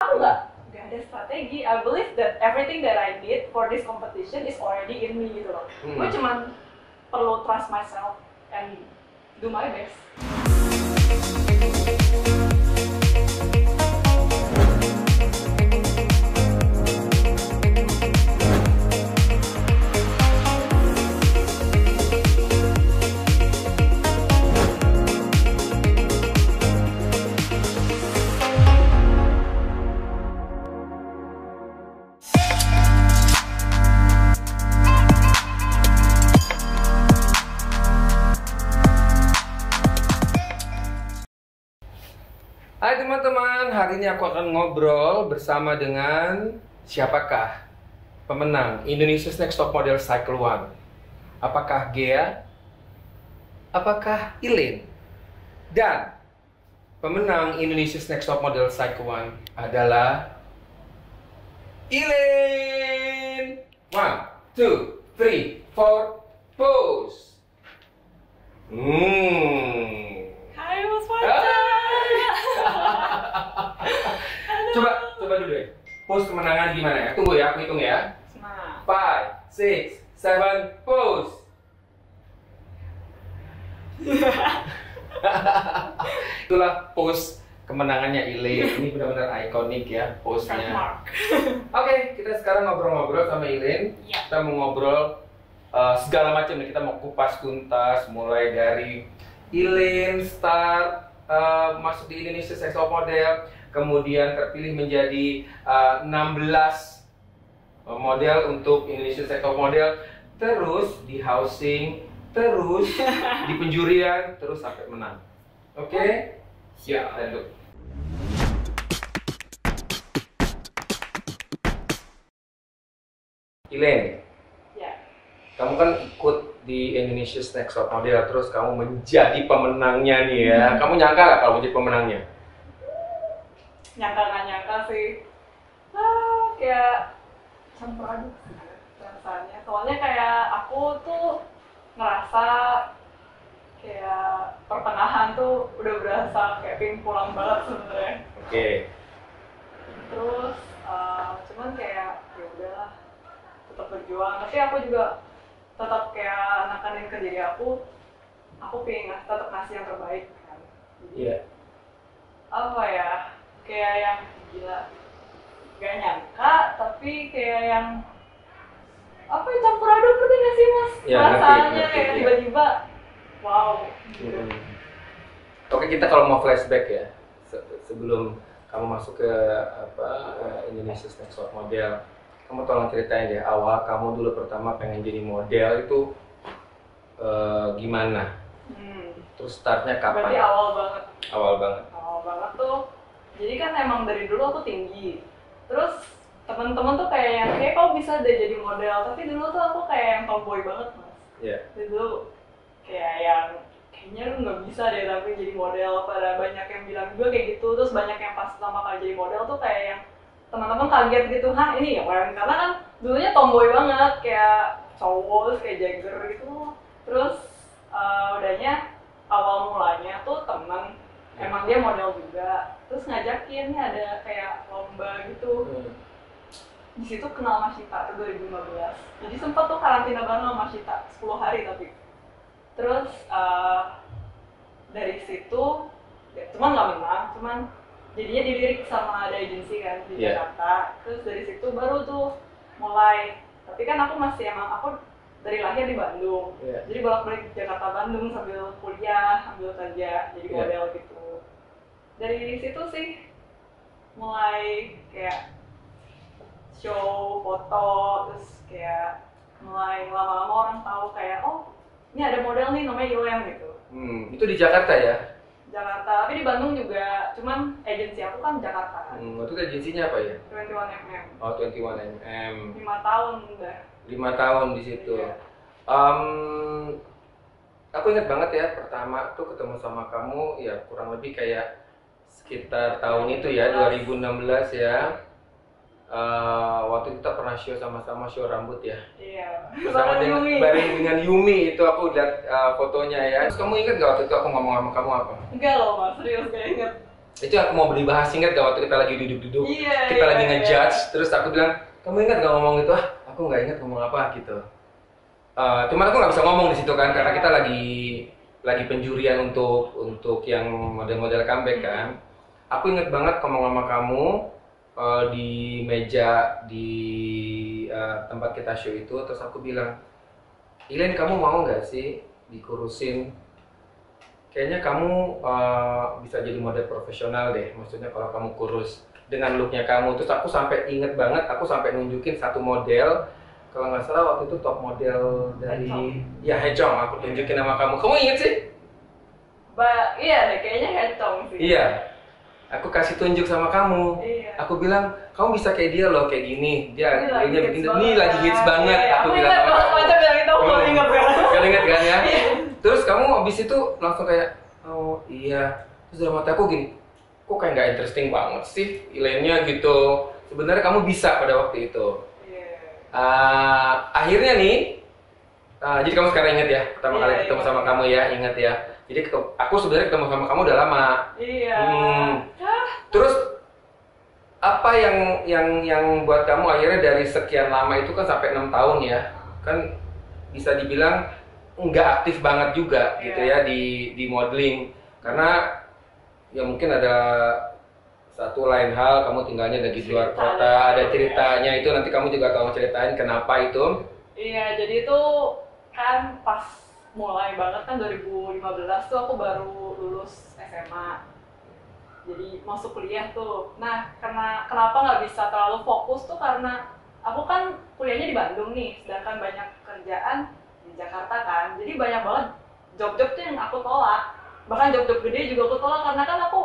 Aku nggak ada strategi. I believe that everything that I did for this competition is already in me gitu loh. Gue cuman perlu trust myself and do my best. Hai teman-teman, hari ini aku akan ngobrol bersama dengan siapakah pemenang Indonesia's Next Top Model Cycle One. Apakah Ghea? Apakah Elaine? Dan pemenang Indonesia's Next Top Model Cycle One adalah Elaine. 1, 2, 3, 4, pose. Hai Mas Fajar. Coba dulu ya. Pose kemenangan gimana ya? Tunggu ya, aku hitung ya. 5, 6, 7, pose. Itulah pose kemenangannya Elaine. Ini benar-benar ikonik ya pose-nya. Oke, kita sekarang ngobrol-ngobrol sama Elaine. Ya. Kita mau ngobrol segala macam nih. Kita mau kupas tuntas mulai dari Elaine start masuk di Indonesia's Next Top Model, kemudian terpilih menjadi 16 model untuk Indonesia's Next Top Model, terus di housing, terus di penjurian, terus sampai menang. Oke? Ya, lanjut. Elaine, Ya. kamu kan ikut di Indonesia's Next Top Model, terus kamu menjadi pemenangnya nih ya. Kamu nyangka nggak kalau menjadi pemenangnya? Nyangka nggak nyangka sih. Kayak campur aduk sih rasanya. Soalnya kayak aku tuh ngerasa kayak pertengahan tuh udah berasa kayak ping pulang banget sebenarnya. Oke. Terus cuman kayak ya udahlah, tetap berjuang. Tapi aku juga tetap kayak nekanin ke diri aku pengen tetap ngasih yang terbaik kan. Iya. Apa ya, kayak yang gila, gak nyangka tapi kayak yang apa ya, campur aduk, ngerti gak sih Mas? Ya, Rasanya ngerti, kayak iya. tiba-tiba wow gitu. Oke, kita kalau mau flashback ya, sebelum kamu masuk ke Indonesia's Next Top Model, kamu tolong ceritain deh awal kamu dulu pertama pengen jadi model itu gimana? Terus startnya kapan? Berarti awal banget. Awal banget. Awal banget tuh, jadi kan emang dari dulu aku tinggi. Terus teman-teman tuh kayak yang kayak kau bisa deh jadi model, tapi dulu tuh aku kayak yang tomboy banget Mas. Iya. Dari dulu kayak yang kayaknya lu nggak bisa deh tapi jadi model. Pada banyak yang bilang juga kayak gitu. Terus banyak yang pas pertama kali jadi model tuh kayak yang teman-teman kaget gitu, hah ini ya kan? Karena kan dulunya tomboy banget kayak cowok, terus kayak Jagger gitu. Terus udahnya awal mulanya tuh temen, emang dia model juga, terus ngajakin nih ada kayak lomba gitu. Di situ kenal Mas Shita tuh 2015. Jadi sempat tuh karantina bareng sama Mas Shita 10 hari tapi. Terus dari situ ya, cuman nggak menang, cuman jadinya dilirik sama ada agensi kan di Jakarta. Terus dari situ baru tuh mulai. Tapi kan aku masih aku dari lahir di Bandung. Jadi bolak-balik Jakarta Bandung sambil kuliah, ambil kerja jadi model gitu. Dari situ sih mulai kayak show foto, terus kayak mulai lama-lama orang tahu kayak oh ini ada model nih namanya Ilem gitu. Itu di Jakarta ya? Jakarta, tapi di Bandung juga, cuman agensi aku kan Jakarta. Waktu itu agensinya apa ya? 21mm. Oh, 21mm. 5 tahun udah. 5 tahun di situ. Iya. Aku ingat banget ya pertama tuh ketemu sama kamu ya kurang lebih kayak sekitar tahun itu ya 2016 ya. Waktu kita pernah show sama-sama show rambut ya. Iya. Bersama bareng dengan Yumi itu aku lihat fotonya ya. Terus kamu ingat nggak waktu itu aku ngomong sama kamu apa? Enggak loh Mas, serius gak inget. Itu aku mau dibahas, ingat gak waktu kita lagi duduk-duduk, Iya, kita lagi iya. ngejudge, terus aku bilang, kamu ingat gak ngomong itu? Ah, aku nggak ingat ngomong apa gitu. Cuman aku nggak bisa ngomong di situ kan, karena kita lagi penjurian untuk yang model-model comeback kan. Aku inget banget ngomong sama kamu di meja di tempat kita show itu, terus aku bilang, Ilen, kamu mau nggak sih dikurusin? Kayaknya kamu bisa jadi model profesional deh, maksudnya kalau kamu kurus dengan looknya kamu. Terus aku sampai inget banget, aku sampai nunjukin satu model, kalau nggak salah waktu itu top model dari Hechong, aku tunjukin sama kamu. Kamu inget sih? Iya deh, kayaknya Hechong sih. Iya, aku kasih tunjuk sama kamu. Iya. Aku bilang, kamu bisa kayak dia loh, kayak gini. Dia Ini lagi hits banget. Iya, Aku aku bilang ingat sama kalau macam bilang itu, aku ingat kan. Kalian ingat kan ya? Iya. Terus kamu abis itu langsung kayak, oh iya. Terus dalam hati aku gini, kok kayak nggak interesting banget sih Ilennya gitu. Sebenarnya kamu bisa pada waktu itu. Akhirnya nih, jadi kamu sekarang ingat ya, pertama kali ketemu sama kamu ya, ingat ya. Jadi aku sebenarnya ketemu sama kamu udah lama. Iya. Terus apa yang buat kamu akhirnya dari sekian lama itu kan sampai 6 tahun ya, kan bisa dibilang nggak aktif banget juga gitu ya di modeling, karena ya mungkin ada satu lain hal, kamu tinggalnya di luar kota, ada ceritanya itu, nanti kamu juga kamu ceritain kenapa itu. Iya, jadi itu kan pas mulai banget kan 2015 tuh aku baru lulus SMA, jadi masuk kuliah tuh. Nah, kenapa nggak bisa terlalu fokus tuh karena aku kan kuliahnya di Bandung nih, sedangkan banyak kerjaan di Jakarta kan, jadi banyak banget job-job tuh yang aku tolak, bahkan job-job gede juga aku tolak karena kan aku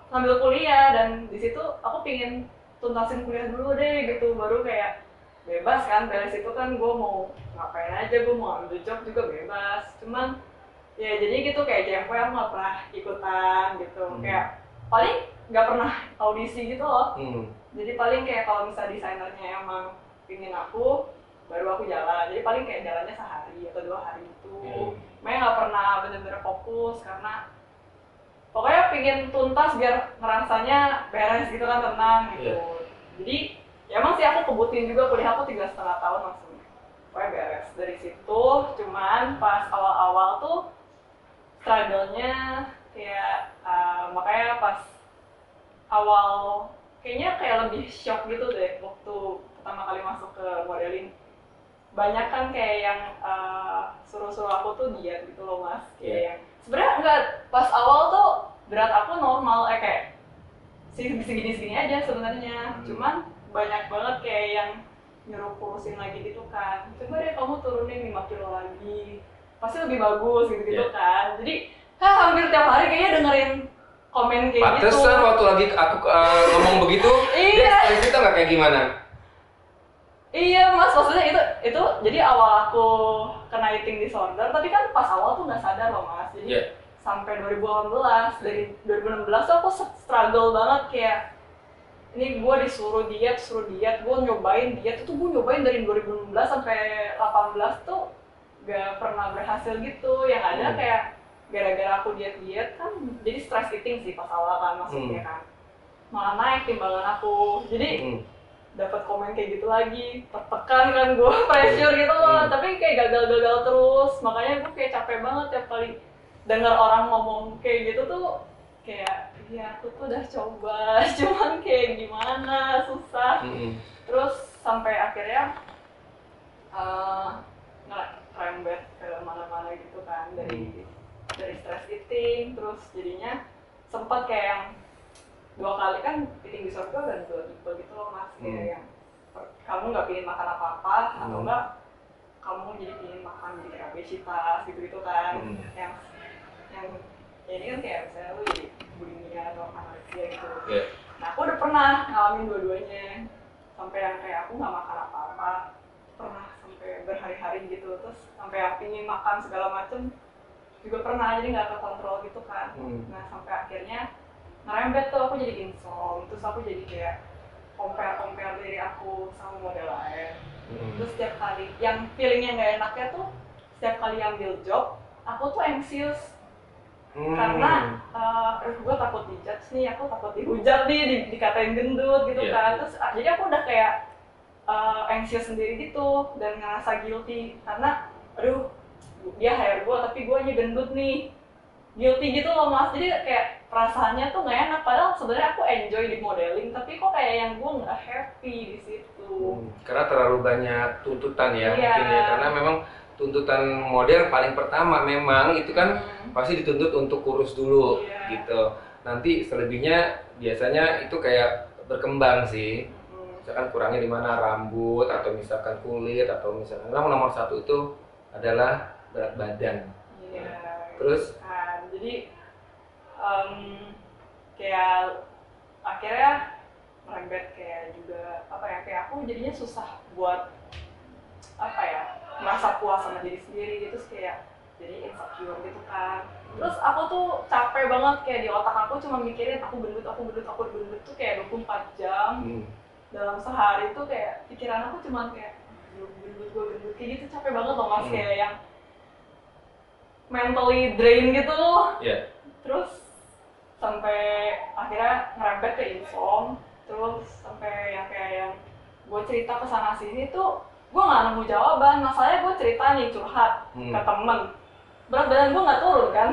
sambil kuliah, dan di situ aku pingin tuntasin kuliah dulu deh gitu, baru kayak bebas kan, beres itu kan gue mau ngapain aja, gue mau ambil job juga bebas. Cuman ya jadi gitu, kayak JMP aku nggak pernah ikutan gitu, kayak paling nggak pernah audisi gitu loh. Jadi paling kayak kalau misalnya desainernya emang pingin aku, baru aku jalan. Jadi paling kayak jalannya sehari atau 2 hari itu. Makanya nggak pernah bener-bener fokus, karena pokoknya pingin tuntas biar ngerasanya beres gitu kan, tenang gitu. Jadi ya emang sih aku kebutin juga, kuliah aku 3,5 tahun langsung pokoknya beres dari situ. Cuman pas awal-awal tuh struggle-nya kayak makanya pas awal kayaknya kayak lebih shock gitu deh waktu pertama kali masuk ke modeling. Banyak kan kayak yang suruh-suruh aku tuh diet gitu loh mas, kayak yang sebenarnya enggak, pas awal tuh berat aku normal, kayak segini-segini aja sebenarnya. Cuman banyak banget kayak yang nyuruh kurusin lagi gitu kan, coba deh kamu turunin 5 kilo lagi, pasti lebih bagus gitu-gitu kan. Jadi hampir tiap hari kayaknya dengerin komen kayak gitu. Pantesan waktu lagi aku ngomong begitu, dia cerita nggak kayak gimana? Iya mas, maksudnya itu jadi awal aku kena eating disorder, tapi kan pas awal tuh nggak sadar loh mas. Jadi sampai 2018, dari 2016 tuh aku struggle banget, kayak ini gue disuruh diet, gue nyobain diet, itu gue nyobain dari 2016 sampai 18 tuh gak pernah berhasil gitu. Yang ada kayak gara-gara aku diet kan jadi stress eating sih pas awal kan maksudnya kan, malah naik timbangan aku. Jadi dapat komen kayak gitu lagi, tertekan kan gue, pressure gitu loh. Tapi kayak gagal terus, makanya gue kayak capek banget tiap kali dengar orang ngomong kayak gitu tuh, kayak ya aku tuh udah coba, cuman kayak gimana, susah. Terus sampai akhirnya ngerembet ke mana-mana gitu kan, dari stress eating. Terus jadinya sempat kayak yang 2 kali kan eating disorder dan 2 tipe gitu loh mas, kayak yang kamu nggak pingin makan apa-apa, atau enggak kamu jadi pingin makan jadi kayak obesitas gitu-gitu kan. Yang ya ini kan kayak misalnya lu jadi bulimia atau anoreksia gitu. Nah aku udah pernah ngalamin dua-duanya, sampai yang kayak aku nggak makan apa-apa, pernah sampai berhari-hari gitu, terus sampai yang pingin makan segala macem juga pernah, jadi nggak kekontrol gitu kan. Nah sampai akhirnya ngerembet tuh, aku jadi insomnia, terus aku jadi kayak compare diri aku sama model lain. Terus setiap kali yang feelingnya nggak enaknya tuh, setiap kali ambil job aku tuh anxious, Karena gue takut dijudge nih, aku takut dihujat nih, dikatain gendut gitu kan. Terus jadi aku udah kayak anxious sendiri gitu dan ngerasa guilty karena aduh dia hire gue tapi gue aja gendut nih, guilty gitu loh Mas. Jadi kayak perasaannya tuh nggak enak, padahal sebenarnya aku enjoy di modeling tapi kok kayak yang gue nggak happy di situ. Karena terlalu banyak tuntutan ya mungkin ya, karena memang tuntutan model paling pertama memang itu kan pasti dituntut untuk kurus dulu gitu. Nanti selebihnya biasanya itu kayak berkembang sih. Misalkan kurangnya di mana rambut atau misalkan kulit atau misalkan nomor satu itu adalah berat badan. Terus jadi kayak akhirnya merembet kayak juga apa ya, kayak aku jadinya susah buat apa ya, merasa puas sama diri sendiri gitu, kayak jadi insecure gitu kan. Terus aku tuh capek banget, kayak di otak aku cuma mikirin aku gendut tuh kayak 24 jam. Dalam sehari tuh kayak pikiran aku cuma kayak gendut kayak gitu, capek banget loh Mas. Kayak yang mentally drain gitu. Terus sampai akhirnya ngerempet ke insom, terus sampai yang kayak yang gue cerita ke sana sini tuh gue nggak nemu jawaban. Masalahnya gue cerita nih, curhat ke temen, berat badan gue nggak turun kan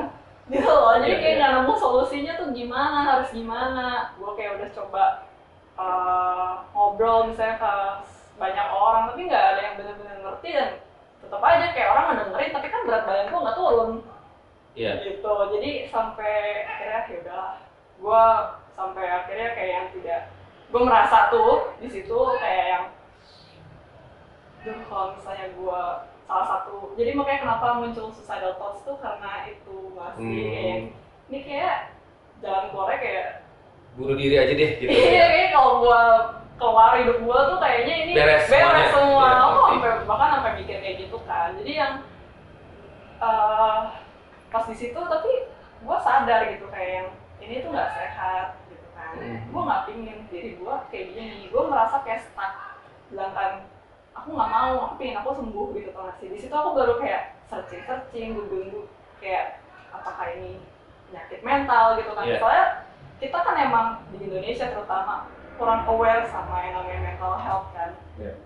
gitu loh. Jadi kayak nggak nemu solusinya tuh gimana, harus gimana. Gue kayak udah coba ngobrol misalnya ke banyak orang tapi nggak ada yang benar-benar ngerti, dan tetap aja kayak orang ngedengerin tapi kan berat badan gue nggak turun. Gitu. Jadi sampai akhirnya ya udahlah, gue sampai akhirnya kayak yang tidak, gue merasa tuh di situ kayak yang kalau misalnya gue salah satu, jadi makanya kenapa muncul suicidal thoughts tuh karena itu masih kayak ini kayak jalan keluarnya kayak bunuh diri aja deh gitu. Iya, kayak kalau gue keluar hidup gue tuh kayaknya ini beres semua. Aku bahkan sampai mikir kayak gitu kan. Jadi yang pas di situ tapi gue sadar gitu kayak yang ini tuh nggak sehat gitu kan. Gue nggak pingin diri gue kayak gini. Gue merasa kayak stuck. Sedangkan aku nggak mau, aku pingin aku sembuh gitu kan sih. Di situ aku baru kayak searching, google kayak apakah ini penyakit mental gitu kan. Soalnya kita kan emang di Indonesia terutama kurang aware sama yang namanya mental health kan.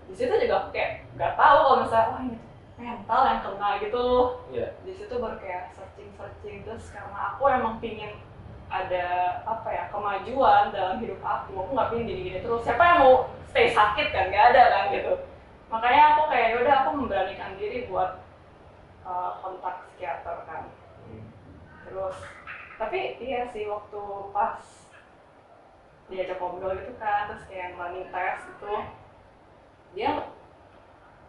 Di situ juga aku kayak nggak tahu kalau misalnya wah ini mental yang kena gitu. Di situ baru kayak searching terus karena aku emang pingin ada apa ya, kemajuan dalam hidup aku nggak pingin gini-gini terus. Siapa yang mau stay sakit kan, nggak ada kan gitu. Makanya aku kayak yaudah aku memberanikan diri buat kontak psikiater kan. Terus tapi iya sih waktu pas diajak ngobrol gitu kan, terus kayak running test gitu, dia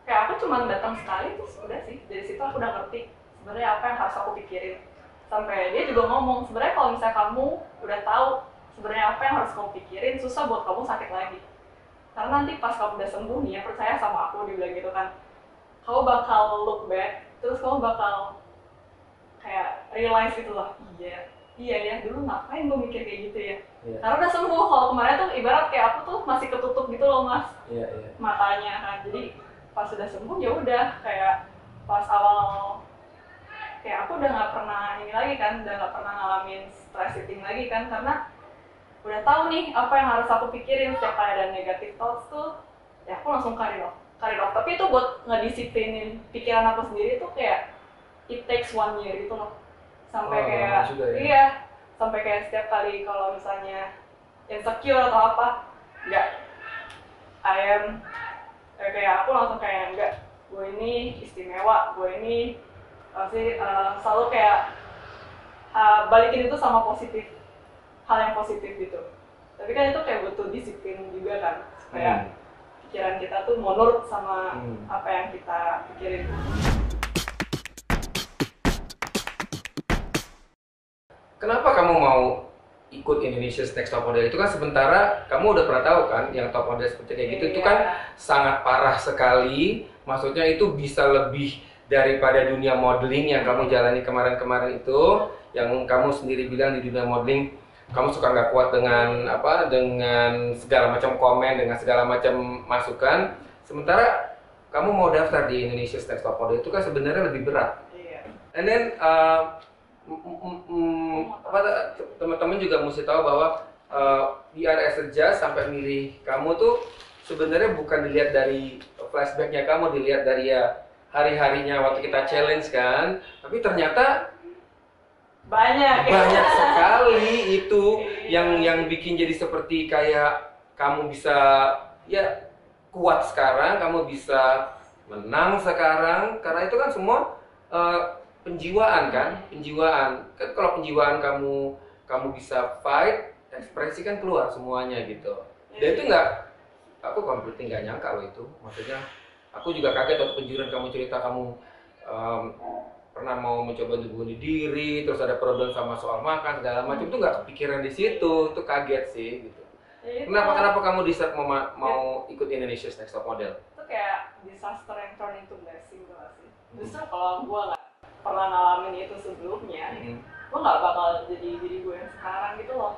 kayak aku cuma datang sekali terus udah sih, dari situ aku udah ngerti sebenarnya apa yang harus aku pikirin. Sampai dia juga ngomong sebenarnya kalau misalnya kamu udah tahu sebenarnya apa yang harus kamu pikirin, susah buat kamu sakit lagi. Karena nanti pas kamu udah sembuh nih ya, percaya sama aku, dia bilang gitu kan, kamu bakal look back, terus kamu bakal kayak realize gitu loh, iya ya dulu ngapain gue mikir kayak gitu ya. Karena udah sembuh. Kalau kemarin tuh ibarat kayak aku tuh masih ketutup gitu loh Mas, matanya kan. Jadi pas sudah sembuh ya udah, kayak pas awal kayak aku udah nggak pernah ini lagi kan, udah nggak pernah ngalamin stress eating lagi kan, karena udah tahu nih apa yang harus aku pikirin. Setiap kali ada negative thoughts tuh ya aku langsung cari off. Tapi itu buat ngedisiplinin pikiran aku sendiri tuh kayak it takes 1 year gitu loh. Sampai kayak sampai kayak setiap kali kalau misalnya insecure atau apa, kayak aku langsung kayak enggak, gue ini istimewa, gue ini pasti selalu kayak balikin itu sama positif, hal yang positif gitu. Tapi kan itu kayak butuh disiplin juga kan, supaya pikiran kita tuh mau nurut sama apa yang kita pikirin. Kenapa kamu mau ikut Indonesia's Next Top Model? Itu kan sementara kamu udah pernah tahu kan yang top model seperti kayak gitu itu kan sangat parah sekali. Maksudnya itu bisa lebih daripada dunia modeling yang kamu jalani kemarin-kemarin itu, yang kamu sendiri bilang di dunia modeling kamu suka nggak kuat dengan dengan segala macam komen, dengan segala macam masukan. Sementara kamu mau daftar di Indonesia's Next Top Model itu kan sebenarnya lebih berat. And then teman-teman juga mesti tahu bahwa IRS saja sampai milih kamu tuh sebenarnya bukan dilihat dari flashbacknya kamu, dilihat dari ya hari-harinya waktu kita challenge kan, tapi ternyata banyak sekali itu yang bikin jadi seperti kayak kamu bisa ya kuat sekarang, kamu bisa menang sekarang, karena itu kan semua penjiwaan kan. Kalau penjiwaan kamu bisa fight, ekspresi kan keluar semuanya gitu. Dan itu aku completely nggak nyangka loh itu. Maksudnya aku juga kaget waktu penjuran kamu cerita kamu pernah mau mencoba untuk bunuh diri, terus ada problem sama soal makan segala macam, itu nggak kepikiran di situ, itu kaget sih gitu. Kenapa kamu decide mau ikut Indonesia's Next Top Model? Itu kayak disaster yang turn into blessing tuh sih. Justru kalau gue nggak pernah ngalamin itu sebelumnya, gue nggak bakal jadi diri gue yang sekarang gitu loh.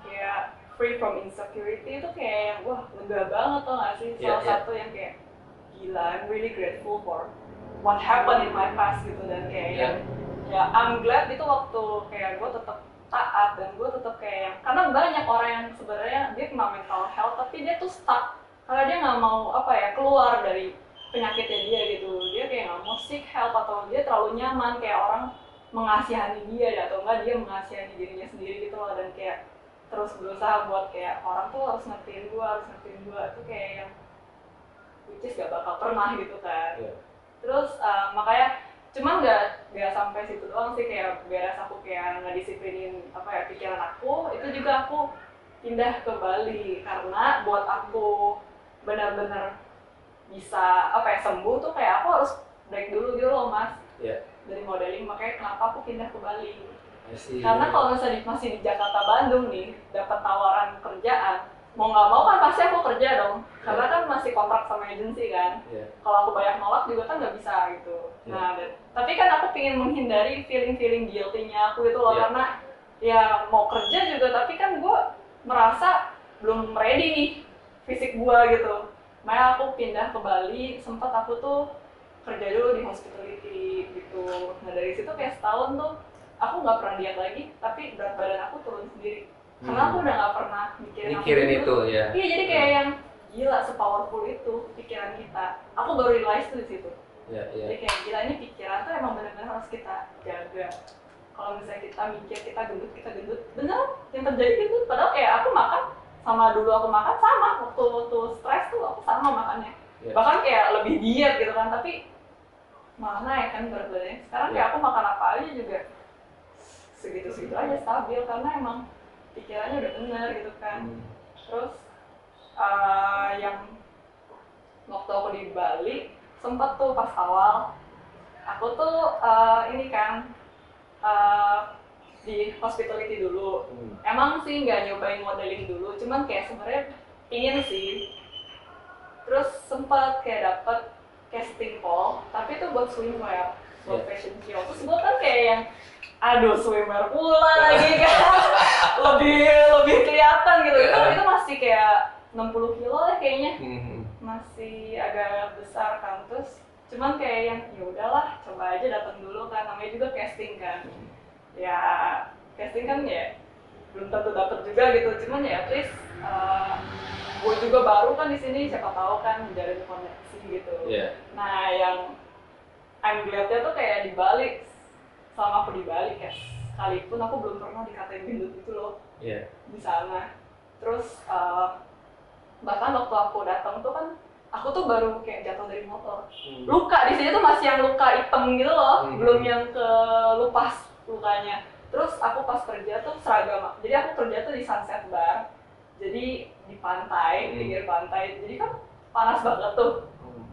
Kayak free from insecurity itu kayak yang wah lega banget tuh nggak sih? Salah satu yang kayak gila, I'm really grateful for what happened in my past gitu, dan kayak ya I'm glad itu waktu kayak gue tetap taat dan gue tetap kayak karena banyak orang yang sebenarnya dia kena mental health tapi dia tuh stuck karena dia nggak mau keluar dari penyakitnya dia gitu. Dia kayak nggak mau seek help atau dia terlalu nyaman kayak orang mengasihani dia atau enggak dia mengasihani dirinya sendiri gitu loh, dan kayak terus berusaha buat kayak orang tuh harus ngertiin gue itu kayak yang which is gak bakal pernah gitu kan. Terus makanya cuman nggak sampai situ doang sih, kayak beres aku kayak ngedisiplinin pikiran aku, itu juga aku pindah ke Bali karena buat aku benar-benar bisa sembuh tuh kayak aku harus break dulu gitu loh mas dari modeling. Makanya kenapa aku pindah ke Bali, karena kalau misalnya masih di Jakarta Bandung nih dapat tawaran kerjaan mau nggak mau kan pasti aku kerja dong, karena kan masih kontrak sama agensi kan. Kalau aku banyak nolak juga kan nggak bisa gitu. Nah, tapi kan aku pingin menghindari feeling guilty-nya aku itu loh, karena ya mau kerja juga tapi kan gue merasa belum ready nih fisik gue gitu. Makanya aku pindah ke Bali, sempat aku tuh kerja dulu di hospitality gitu. Nah dari situ kayak setahun tuh aku nggak pernah diet lagi, tapi berat badan aku turun sendiri. Karena aku udah nggak pernah mikirin itu ya. Iya, jadi kayak yang gila sepowerful itu pikiran kita. Aku baru realize tuh di situ. Jadi kayak gila ini pikiran tuh emang benar-benar harus kita jaga. Kalau misalnya kita mikir kita gendut, bener yang terjadi gitu. Padahal kayak aku makan sama dulu aku makan sama waktu stres tuh aku sama makannya. Bahkan kayak lebih diet gitu kan, tapi malah naik kan berat badannya. Sekarang kayak aku makan apa aja juga segitu-segitu aja stabil karena emang pikirannya udah bener gitu kan. Terus yang waktu aku di Bali sempet tuh pas awal aku tuh ini kan di hospitality dulu. Emang sih nggak nyobain modeling dulu, cuman kayak sebenarnya pingin sih. Terus sempet kayak dapet casting call, tapi itu buat swimwear, buat fashion show. Terus gue kan kayak yang aduh swimwear pula lagi kan lebih kelihatan gitu. Itu masih kayak 60 kilo lah kayaknya, masih agak besar kan. Terus cuman kayak yang ya udahlah coba aja datang dulu kan, namanya juga casting kan. Ya casting kan ya belum tentu dapet juga gitu, cuman ya at least gue juga baru kan di sini, siapa tahu kan menjalin koneksi gitu. Nah yang I'm glad-nya tuh kayak di Bali, selama aku di Bali kayak sekalipun aku belum pernah dikatain gendut gitu loh di sana. Terus bahkan waktu aku datang tuh kan aku tuh baru kayak jatuh dari motor, luka di sini tuh masih yang luka hitam gitu loh, belum yang ke lupas lukanya. Terus aku pas kerja tuh seragam, jadi aku kerja tuh di Sunset Bar, jadi di pantai, pinggir pantai, jadi kan panas banget tuh.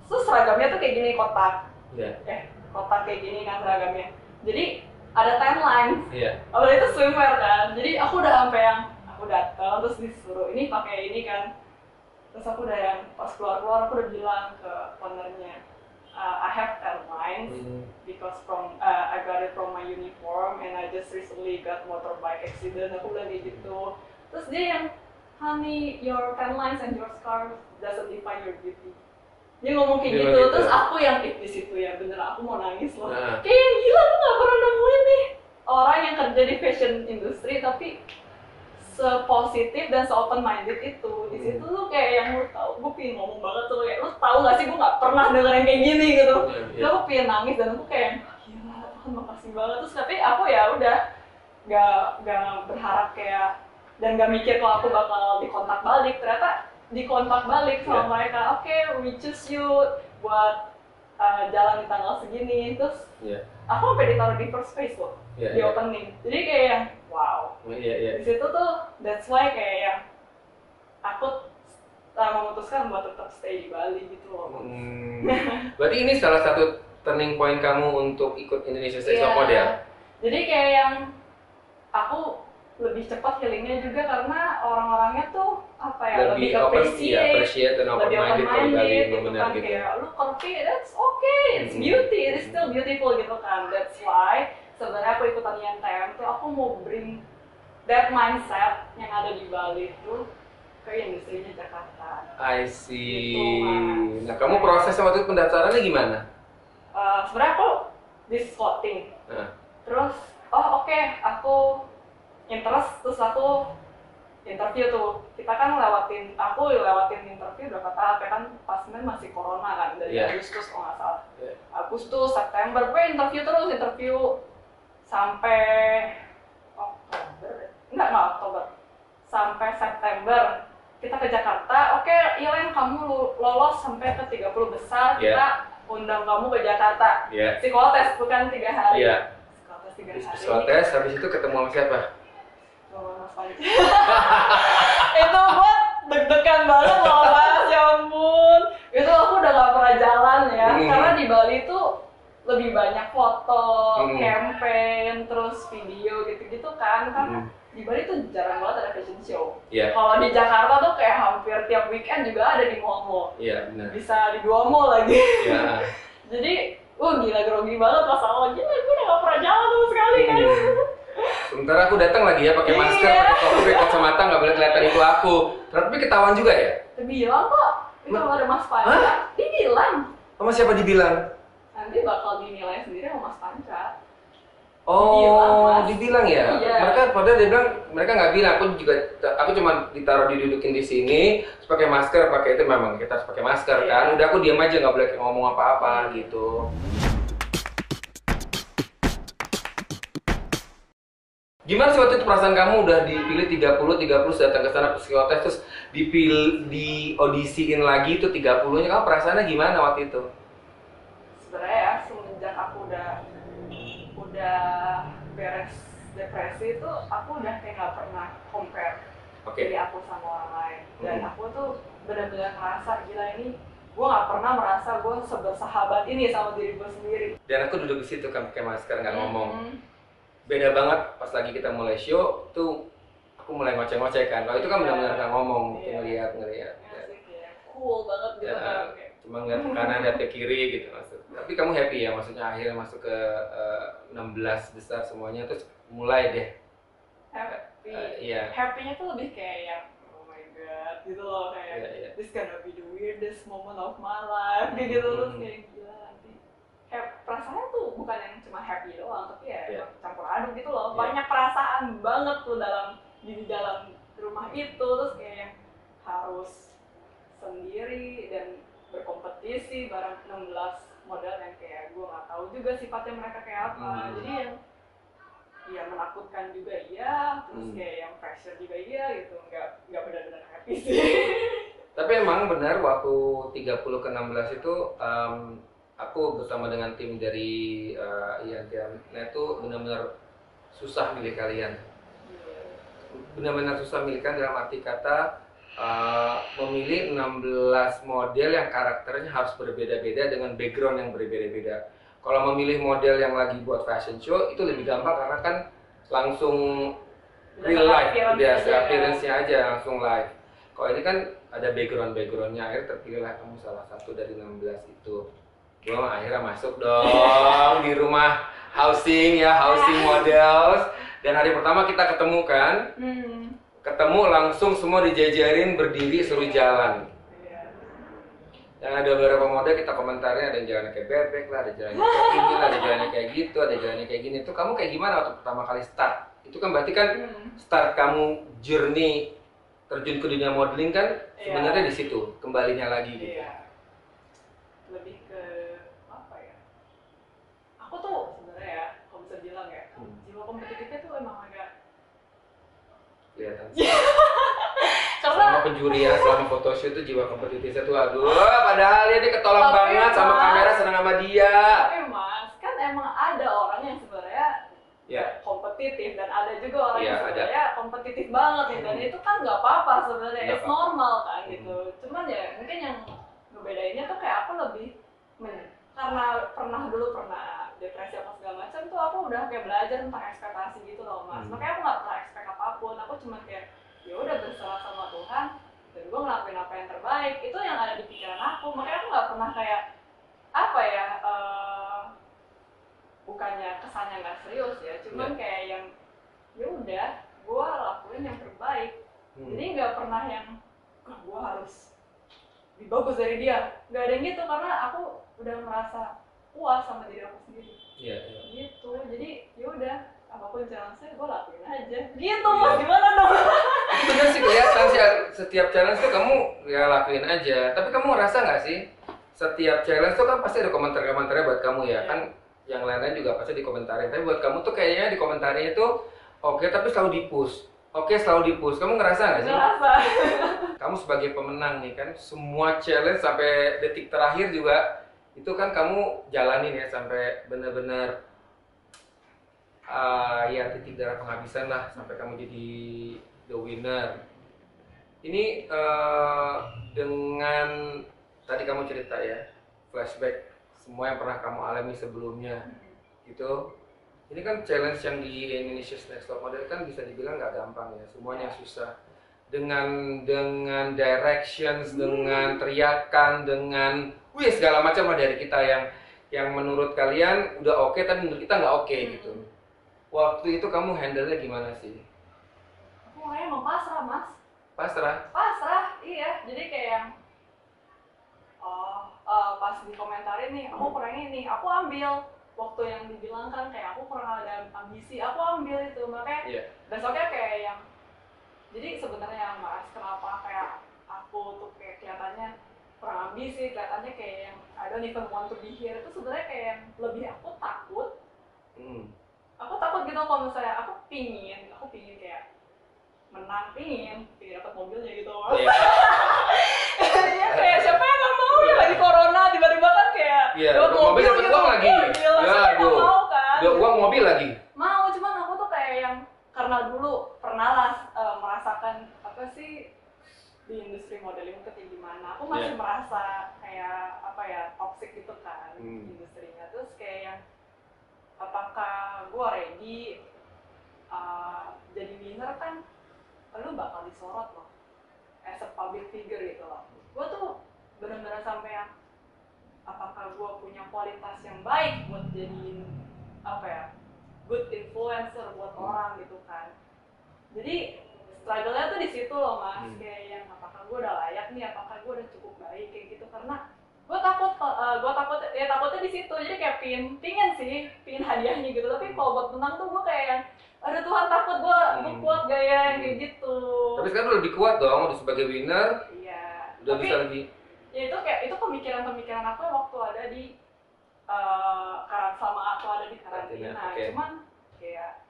Terus seragamnya tuh kayak gini kotak, kotak kayak gini kan seragamnya. Jadi ada timeline, awalnya itu swimwear kan, jadi aku udah sampai yang aku datang terus disuruh ini pakai ini kan. Terus aku udah yang pas keluar aku udah bilang ke ownernya, I have timelines because I got it from my uniform and I just recently got motorbike accident. Aku bilang kayak gitu. Terus dia yang, honey, your timelines and your scars doesn't define your beauty. Dia ngomong kayak gitu. Terus aku yang di situ ya bener aku mau nangis loh. Kayak gila aku nggak pernah nemuin nih orang yang kerja di fashion industry tapi sepositif dan se-open minded itu. Di situ tuh kayak yang lu tahu, gue pengen ngomong banget tuh kayak, lu tahu gak sih gue nggak pernah denger yang kayak gini gitu. Terus aku pengen nangis dan aku kayak gila Tuhan makasih banget. Terus tapi aku ya udah gak berharap kayak dan gak mikir kalau aku bakal dikontak balik. Ternyata dikontak balik sama mereka. Oke, we choose you buat jalan di tanggal segini. Terus aku sampai ditaruh di first place loh, di opening. Jadi kayak yang wow. Di situ tuh that's why kayak yang aku memutuskan buat tetap stay di Bali gitu loh. Berarti ini salah satu turning point kamu untuk ikut Indonesia Next Top Model. Jadi kayak yang aku lebih cepat healingnya juga karena orang-orangnya tuh apa ya, lebih appreciate dan open minded gitu kan, kayak lu curvy, that's okay, it's beauty, it's still beautiful gitu kan. That's why sebenarnya aku ikutan INTM tuh aku mau bring that mindset yang ada di Bali itu ke industrinya Jakarta. I see. Gitu, nah, kamu proses waktu pendaftarannya gimana? Sebenarnya aku di scouting. Terus oke, aku interest, terus aku interview tuh. Aku lewatin interview berapa tahap ya kan, pas masih corona kan, dari Agustus kalau nggak salah. Agustus, September, gue interview sampai Oktober, sampai September kita ke Jakarta. Oke, Ilen kamu lolos sampai ke 30 besar, kita undang kamu ke Jakarta. Psikotes bukan 3 hari. Psikotes, habis itu ketemu sama siapa? Mas Panca. Itu gue deg-degan banget loh Mas, ya ampun. Itu aku udah gak pernah jalan ya, karena di Bali tuh lebih banyak foto, campaign, terus video gitu-gitu kan. Karena di Bali tuh jarang banget ada fashion show. Kalau di Jakarta tuh kayak hampir tiap weekend juga ada di mall-mall. Bisa di 2 mall lagi. Jadi, gila grogi banget pas awal. Gila, gue udah gak pernah jalan sama sekali kan. Sementara aku datang lagi ya pakai masker, pakai topi, kacamata, nggak boleh kelihatan itu aku. Tapi ketahuan juga ya? Dibilang kok, itu kalau ada Mas Panca. Dibilang. Sama siapa dibilang? Nanti bakal dinilai sendiri sama Mas Panca. Dibilang ya? Mereka padahal dia bilang, mereka nggak bilang. Aku cuma ditaruh didudukin di sini, terus pakai masker, pakai itu memang kita harus pakai masker kan. Udah aku diam aja, nggak boleh ngomong apa-apa gitu. Gimana sih waktu itu perasaan kamu udah dipilih 30 datang ke sana psikotes, terus di audisiin lagi itu 30-nya, kamu perasaannya gimana waktu itu? Sebenarnya ya, semenjak aku udah beres depresi itu, aku udah kayak gak pernah compare diri aku sama orang lain. Dan aku tuh benar-benar ngerasa gila ini, gue gak pernah merasa gue sebersahabat ini sama diri gue sendiri. Dan aku duduk di situ kan pakai masker, nggak ngomong. Beda banget pas lagi kita mulai show tuh aku mulai ngoceh-ngoceh kan. Kalau itu kan benar-benar nggak ngomong, ngeliat. Cool banget gitu kan. Cuma ngeliat ke kanan, lihat ke kiri gitu maksud. Tapi kamu happy ya, maksudnya akhirnya masuk ke 16 besar semuanya, terus mulai deh. Happy. Happy-nya tuh lebih kayak yang oh my god gitu loh, kayak this gonna be the weirdest moment of my life gitu. Terus kayak gila nanti. Perasaannya tuh bukan yang cuma happy doang, tapi ya campur aduk gitu loh. Banyak perasaan banget tuh di dalam rumah itu. Terus kayak yang harus sendiri dan berkompetisi bareng 16 model yang kayak gue nggak tahu juga sifatnya mereka kayak apa. Jadi yang ya menakutkan juga terus kayak yang pressure juga gitu. Nggak benar-benar happy sih. Tapi emang benar waktu 30 ke 16 itu aku bersama dengan tim dari INTM itu benar-benar susah milih kalian. Benar-benar susah milih kalian dalam arti kata memilih 16 model yang karakternya harus berbeda-beda dengan background yang berbeda-beda. Kalau memilih model yang lagi buat fashion show itu lebih gampang karena kan langsung real life, biasa appearance-nya aja langsung live. Kalau ini kan ada background-backgroundnya, akhirnya terpilihlah kamu salah satu dari 16 itu. Gue akhirnya masuk dong di rumah housing models. Dan hari pertama kita ketemu kan, ketemu langsung semua dijajarin berdiri suruh jalan. Yang ada beberapa model kita komentarin, ada yang jalannya kayak bebek lah, ada jalannya kayak ini lah, ada jalannya kayak gitu, ada jalannya kayak gini. Itu kamu kayak gimana waktu pertama kali start? Itu kan berarti kan start kamu journey terjun ke dunia modeling kan sebenarnya di situ, kembalinya lagi gitu. Iya. Lebih ke apa ya? Aku tuh sebenarnya ya, kalau bisa bilang ya, jiwa kompetitifnya tuh emang agak Kelihatan. karena Selama penjurian, selama photoshoot itu jiwa kompetitifnya tuh aduh, padahal dia ketolong Tapi, banget sama Mas, kamera, senang sama dia. tapi Mas, kan emang ada orang yang sebenarnya Ya, kompetitif dan ada juga orang Iya, yang ada. sebenarnya kompetitif banget nih, dan itu kan nggak apa-apa sebenarnya, Nggak it's apa-apa. normal kan gitu. Cuman ya mungkin yang ngebedainnya tuh kayak aku lebih karena pernah depresi apa segala macam tuh, aku udah kayak belajar tentang ekspektasi gitu loh Mas. Makanya aku nggak pernah ekspek apapun, aku cuma kayak ya udah berserah sama Tuhan dan gue ngelakuin apa yang terbaik, itu yang ada di pikiran aku. Makanya aku nggak pernah kayak apa ya, bukannya kesannya nggak serius ya, cuman kayak yang ya udah gue lakuin yang terbaik. Jadi nggak pernah yang gue harus lebih bagus dari dia, nggak ada yang gitu, karena aku udah merasa puas sama diri aku sendiri. Iya. Gitu, jadi ya udah apapun challenge saya gue lakuin aja gitu. Mas, gimana dong? Itu bener sih, kelihatan sih setiap challenge tuh kamu ya lakuin aja. Tapi kamu ngerasa nggak sih setiap challenge tuh kan pasti ada komentar-komentarnya buat kamu ya kan? Yang lain-lain juga pasti dikomentarin. Tapi buat kamu tuh kayaknya dikomentarinya tuh oke, tapi selalu di-push. Oke, selalu di-push. Kamu ngerasa nggak sih? Ngerasa. Kamu sebagai pemenang nih kan, semua challenge sampai detik terakhir juga itu kan kamu jalanin ya sampai benar-benar ya titik darah penghabisan lah sampai kamu jadi the winner. Ini dengan tadi kamu cerita ya, flashback semua yang pernah kamu alami sebelumnya gitu. Ini kan challenge yang di Indonesia's Next Top Model kan bisa dibilang nggak gampang ya, semuanya susah. Dengan directions, dengan teriakan, dengan segala macam lah dari kita yang menurut kalian udah oke, tapi menurut kita nggak oke gitu. Waktu itu kamu handle-nya gimana sih? Aku orangnya emang pasrah Mas. Pasrah? Iya. Jadi kayak yang pas dikomentarin nih, aku kurang ini, aku ambil. Waktu yang dibilang kan kayak aku kurang ada ambisi, aku ambil itu. Makanya besoknya kayak yang, jadi sebenarnya Mas, kenapa kayak aku tuh kayak kelihatannya kurang ambisi, kelihatannya kayak yang I don't even want to be here, itu sebenarnya kayak yang lebih aku takut. Aku takut gitu kalau misalnya aku pingin kayak menang, pingin dapat mobilnya gitu. Ya kayak siapa yang nggak mau ya, lagi corona tiba-tiba kan kayak dapat mobil dapat gitu. uang lagi. Siapa yang mau kan? Dapat uang mobil lagi. Mau, cuman aku tuh kayak yang karena dulu pernah lah merasakan apa sih di industri modeling itu kayak gimana. Aku masih merasa kayak apa ya, toxic gitu kan industrinya. Terus kayak yang apakah gue ready jadi winner kan, lu bakal disorot loh as a public figure gitu loh. Gue tuh benar-benar sampai yang apakah gue punya kualitas yang baik buat jadiin apa ya, good influencer buat orang gitu kan. Jadi struggle-nya tuh di situ loh Mas. Kayak yang apakah gue udah layak nih, apakah gue udah cukup baik kayak gitu. Karena gue takutnya di situ. Jadi kayak pingin hadiahnya gitu. Tapi kalau buat menang tuh gue kayak yang ada Tuhan, takut gue kuat gaya kayak gitu. Tapi sekarang udah lebih kuat dong, udah sebagai winner. Iya. Udah Tapi, bisa lebih. Ya itu pemikiran aku waktu ada di selama aku ada di karantina. Cuman kayak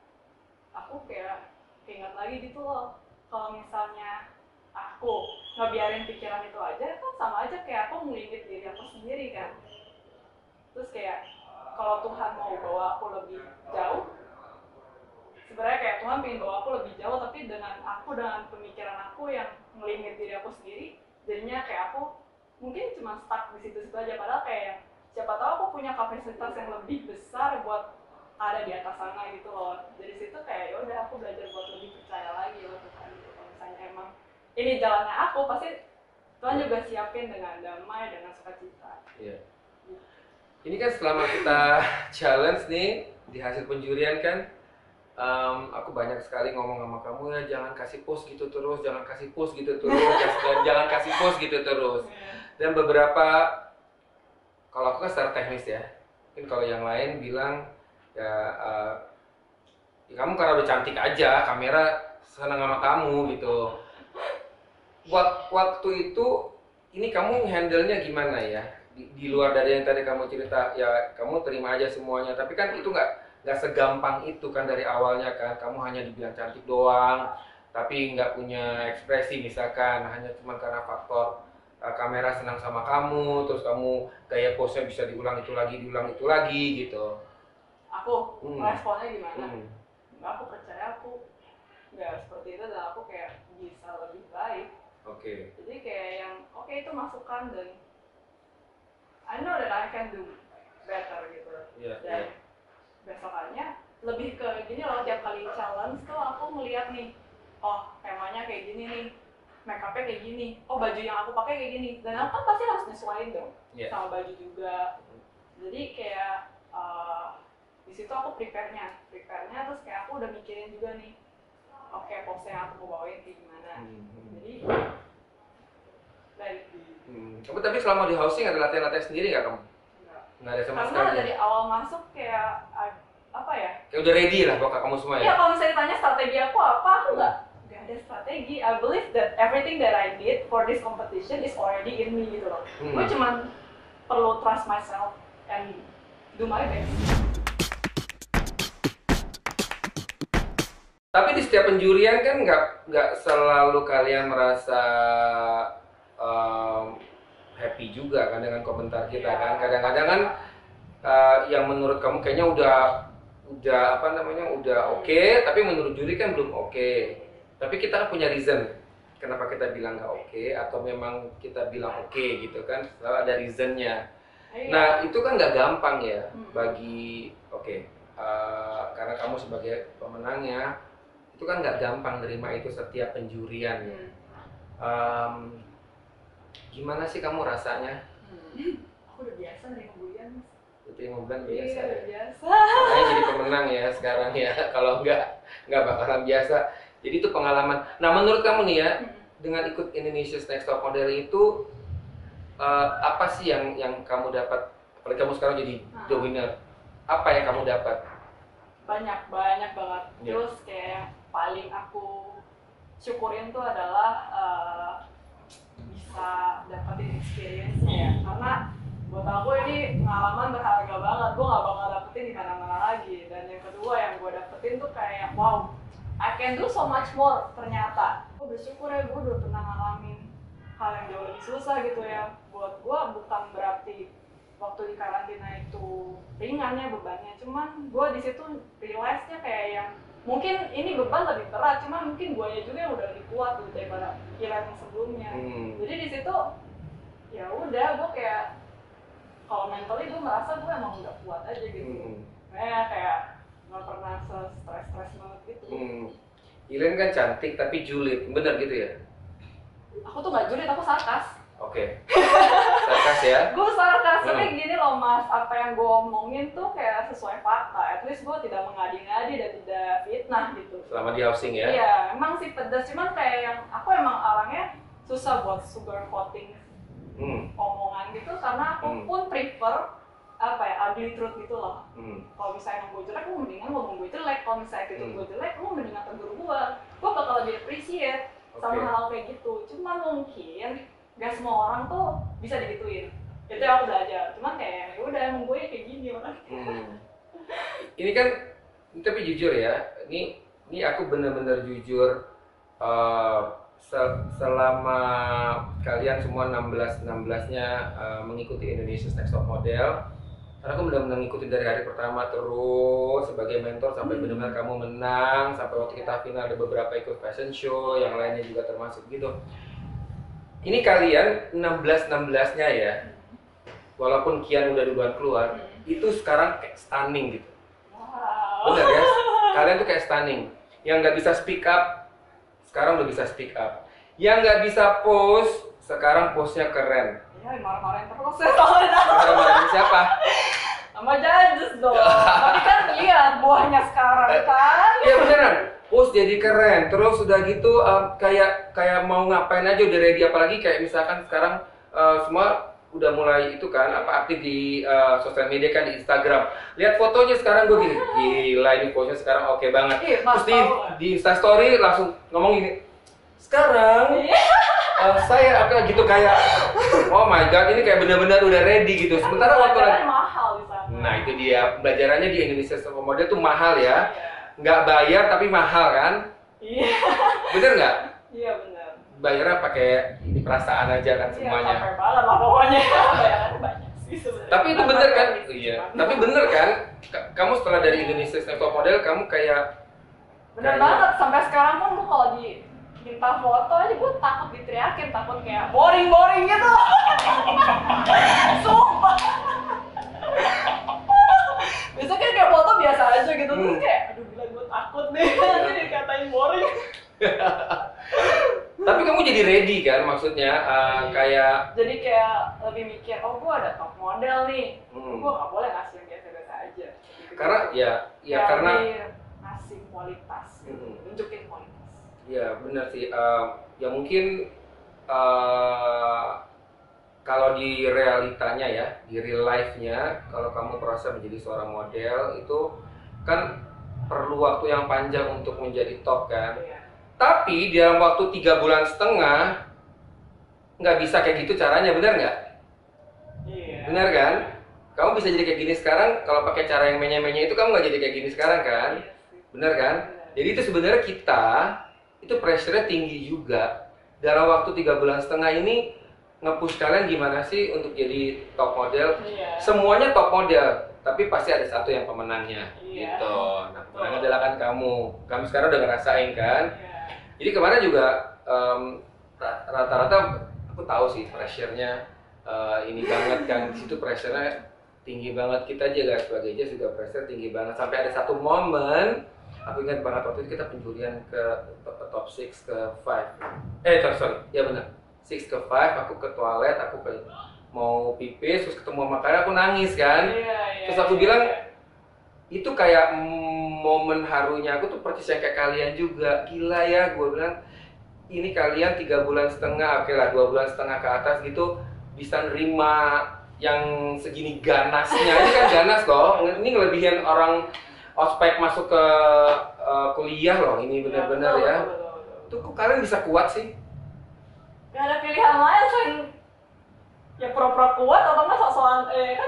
aku kayak ingat lagi gitu loh, kalau misalnya aku ngebiarin pikiran itu aja kan sama aja kayak aku ngelimit diri aku sendiri kan. Terus kayak kalau Tuhan mau bawa aku lebih jauh, sebenarnya kayak Tuhan pengen bawa aku lebih jauh, tapi dengan pemikiran aku yang ngelimit diri aku sendiri, jadinya kayak aku mungkin cuma stuck di situ-situ aja. Padahal kayak siapa tahu aku punya kapasitas yang lebih besar buat ada di atas sana gitu loh. Dari situ kayak ya udah aku belajar buat lebih percaya lagi loh Tuhan gitu. Kalau misalnya emang ini jalannya aku, pasti Tuhan juga siapin dengan damai, dengan sukacita. Iya. Ini kan selama kita challenge nih di hasil penjurian kan, aku banyak sekali ngomong sama kamu ya, jangan kasih post gitu terus, jangan kasih post gitu terus, jangan kasih post gitu terus. Dan beberapa, kalau aku kan secara teknis ya, mungkin kalau yang lain bilang ya, ya kamu karena udah cantik aja, kamera senang sama kamu gitu. Waktu itu ini kamu handle-nya gimana ya? Di luar dari yang tadi kamu cerita, ya kamu terima aja semuanya. Tapi kan itu nggak segampang itu kan dari awalnya kan. Kamu hanya dibilang cantik doang, tapi nggak punya ekspresi misalkan. Hanya cuma karena faktor kamera senang sama kamu, terus kamu gaya pose-nya bisa diulang itu lagi gitu. Aku responnya gimana? Hmm. Aku percaya aku nggak seperti itu dan aku kayak bisa lebih baik. Oke. Jadi kayak yang oke, itu masukan dan I know that I can do better gitu. Dan besokannya lebih ke gini loh, tiap kali challenge tuh aku melihat nih, oh temanya kayak gini nih, make upnya kayak gini, oh baju yang aku pakai kayak gini, dan aku kan pasti harus nyesuaiin dong sama baju juga. Jadi kayak di situ aku prepare-nya terus kayak aku udah mikirin juga nih, oke, pose yang aku mau bawain kayak gimana. Jadi kamu tapi selama di housing ada latihan-latihan sendiri nggak kamu? Nggak ada sama sekali. Karena dari awal masuk kayak apa ya? Kayak udah ready lah pokoknya kamu semua ya? Iya, kalau misalnya ditanya strategi aku apa, aku nggak ada strategi. I believe that everything that I did for this competition is already in me gitu loh. Gue cuma perlu trust myself and do my best. Tapi di setiap penjurian kan nggak selalu kalian merasa happy juga kan dengan komentar kita kan. Kadang-kadang kan yang menurut kamu kayaknya udah apa namanya udah oke, tapi menurut juri kan belum oke. Tapi kita kan punya reason kenapa kita bilang nggak oke, atau memang kita bilang oke gitu kan, selalu ada reasonnya. Nah itu kan nggak gampang ya bagi karena kamu sebagai pemenangnya itu kan nggak gampang nerima itu setiap penjurian ya. Gimana sih kamu rasanya? Aku udah biasa nih bulan. Itu yang bulan biasa. Iya, biasa. Makanya jadi pemenang ya sekarang ya. Kalau nggak bakalan biasa. Jadi itu pengalaman. Nah menurut kamu nih ya, dengan ikut Indonesia's Next Top Model itu apa sih yang kamu dapat? Apalagi kamu sekarang jadi the winner. Apa yang kamu dapat? Banyak banget. Terus kayak yang paling aku syukurin tuh adalah bisa dapetin experience-nya ya. Karena buat aku ini pengalaman berharga banget. Gue gak bakal dapetin di mana-mana lagi. Dan yang kedua yang gue dapetin tuh kayak wow, I can do so much more ternyata. Gue bersyukur ya, gue udah pernah ngalamin hal yang jauh lebih susah gitu ya. Buat gue bukan berarti waktu di karantina itu ringannya bebannya, cuman gue di situ realize-nya kayak yang mungkin ini beban lebih berat, cuman mungkin guanya juga yang udah lebih kuat gitu daripada event yang sebelumnya. Jadi di situ ya udah, gue kayak kalau mentally gue merasa gue emang udah kuat aja gitu. Kayak nggak pernah stres banget gitu. Ilen kan cantik tapi julid, bener gitu ya? Aku tuh nggak julid, aku sarkas. Oke. Sarkas ya? Gue sarkas, tapi gini loh mas, apa yang gue omongin tuh kayak sesuai fakta. At least gue tidak mengadi-ngadi dan tidak fitnah gitu. Selama di housing ya? Iya, emang sih pedas, cuman kayak yang aku emang orangnya susah buat sugarcoating omongan gitu, karena aku pun prefer ugly truth gitu loh. Kalau misalnya gue jelek, gue mendingan ngomong gue jelek. Kalau misalnya gitu gue jelek, gue mendingan tegur gue bakal lebih appreciate sama hal kayak gitu. Cuman mungkin gak semua orang tuh bisa digituin. Itu yang aku belajar. Cuman kayak ya udah emang gue kayak gini orang. Ini kan, tapi jujur ya, ini aku bener-bener jujur. Selama kalian semua 16-nya mengikuti Indonesia's Next Top Model, karena aku benar-benar ngikutin dari hari pertama terus sebagai mentor sampai benar-benar kamu menang, sampai waktu kita final ada beberapa ikut fashion show, yang lainnya juga termasuk gitu. Ini kalian 16-nya ya, walaupun Kian udah duluan keluar, itu sekarang kayak stunning gitu. Bener ya? Kalian tuh kayak stunning. Yang nggak bisa speak up, sekarang udah bisa speak up. Yang nggak bisa pose, sekarang pose-nya keren. Ya, marah-marahin terus ya soalnya. Marah-marahin siapa? Sama judges dong. Tapi kan lihat buahnya sekarang kan. Iya beneran. Pose jadi keren. Terus udah gitu kayak mau ngapain aja udah ready, apalagi kayak misalkan sekarang semua udah mulai itu kan apa aktif di sosial media kan, di Instagram. Lihat fotonya sekarang gue gini, gila ini fotonya sekarang oke banget. Terus di Insta Story langsung ngomong gini, sekarang saya akan gitu kayak, oh my god ini kayak benar-benar udah ready gitu. Sementara waktu lagi mahal di sana. Nah itu dia, pembelajarannya di Indonesia Top Model tuh mahal ya, nggak bayar tapi mahal kan? Iya. Bener nggak? Iya bener. Bayarnya pakai ini perasaan aja kan semuanya. Iya, capek banget lah pokoknya. Bayarannya banyak sih sebenarnya. Tapi itu bener kan? Iya. Tapi bener kan? Kamu setelah dari Indonesia Top Model, kamu kayak bener banget. Sampai sekarang pun lu kalau minta foto aja gue takut diteriakin, takut kayak boring gitu. Sumpah. Biasanya kan kayak foto biasa aja gitu, terus kayak aduh gila gue takut deh nanti dikatain boring. Tapi kamu jadi ready kan maksudnya kayak jadi kayak lebih mikir, oh gue ada top model nih, gue gak boleh ngasih yang biasa-biasa aja gitu. Karena ya karena ngasih kualitas, nunjukin kualitas. Ya benar sih, ya mungkin kalau di realitanya ya, di real life-nya, kalau kamu merasa menjadi seorang model itu kan perlu waktu yang panjang untuk menjadi top kan. Tapi dalam waktu 3,5 bulan nggak bisa kayak gitu caranya, benar nggak? Iya. Benar kan? Kamu bisa jadi kayak gini sekarang kalau pakai cara yang menye-menye itu, kamu nggak jadi kayak gini sekarang kan? Benar kan? Jadi itu sebenarnya kita itu pressure-nya tinggi juga. Dalam waktu 3,5 bulan ini nge-push kalian gimana sih untuk jadi top model? Semuanya top model, tapi pasti ada satu yang pemenangnya gitu. Nah, pemenangnya adalah kan kamu sekarang udah ngerasain kan? Jadi kemarin juga rata-rata aku tahu sih pressure-nya ini banget kan, di situ pressure-nya tinggi banget. Kita juga sebagai jazz juga pressure tinggi banget, sampai ada satu momen aku ingat banget waktu itu kita penjurian ke top 6 ke 5. Sorry, ya benar. 6 ke 5, aku ke toilet, aku mau pipis, terus ketemu sama kalian, aku nangis kan. Terus aku bilang, itu kayak momen harunya aku tuh persis yang kayak kalian juga. Gila ya, gue bilang, ini kalian 3,5 bulan, oke lah 2,5 bulan ke atas gitu, bisa nerima yang segini ganasnya. Ini kan ganas loh, ini ngelebihin orang ospek masuk ke kuliah loh, ini benar-benar ya. Tuh kok kalian bisa kuat sih? Gak ada pilihan lain selain ya pura-pura kuat atau nggak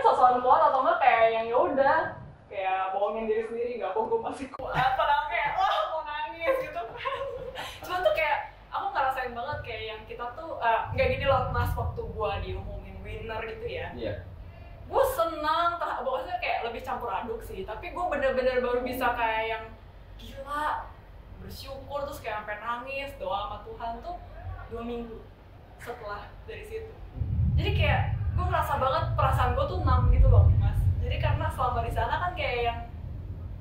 sok-sokan kuat atau nggak kayak yang yaudah kayak bohongin diri sendiri, nggak gue masih kuat padahal kayak wah mau nangis gitu kan. Cuman tuh kayak aku ngerasain banget kayak yang kita tuh nggak gini loh mas, waktu gue diumumin winner gitu ya. Gue senang, pokoknya kayak lebih campur aduk sih, tapi gue bener-bener baru bisa kayak yang gila bersyukur, terus kayak sampai nangis doa sama Tuhan tuh 2 minggu setelah dari situ. Jadi kayak gue ngerasa banget perasaan gue tuh numb gitu loh mas. Jadi karena selama di sana kan kayak yang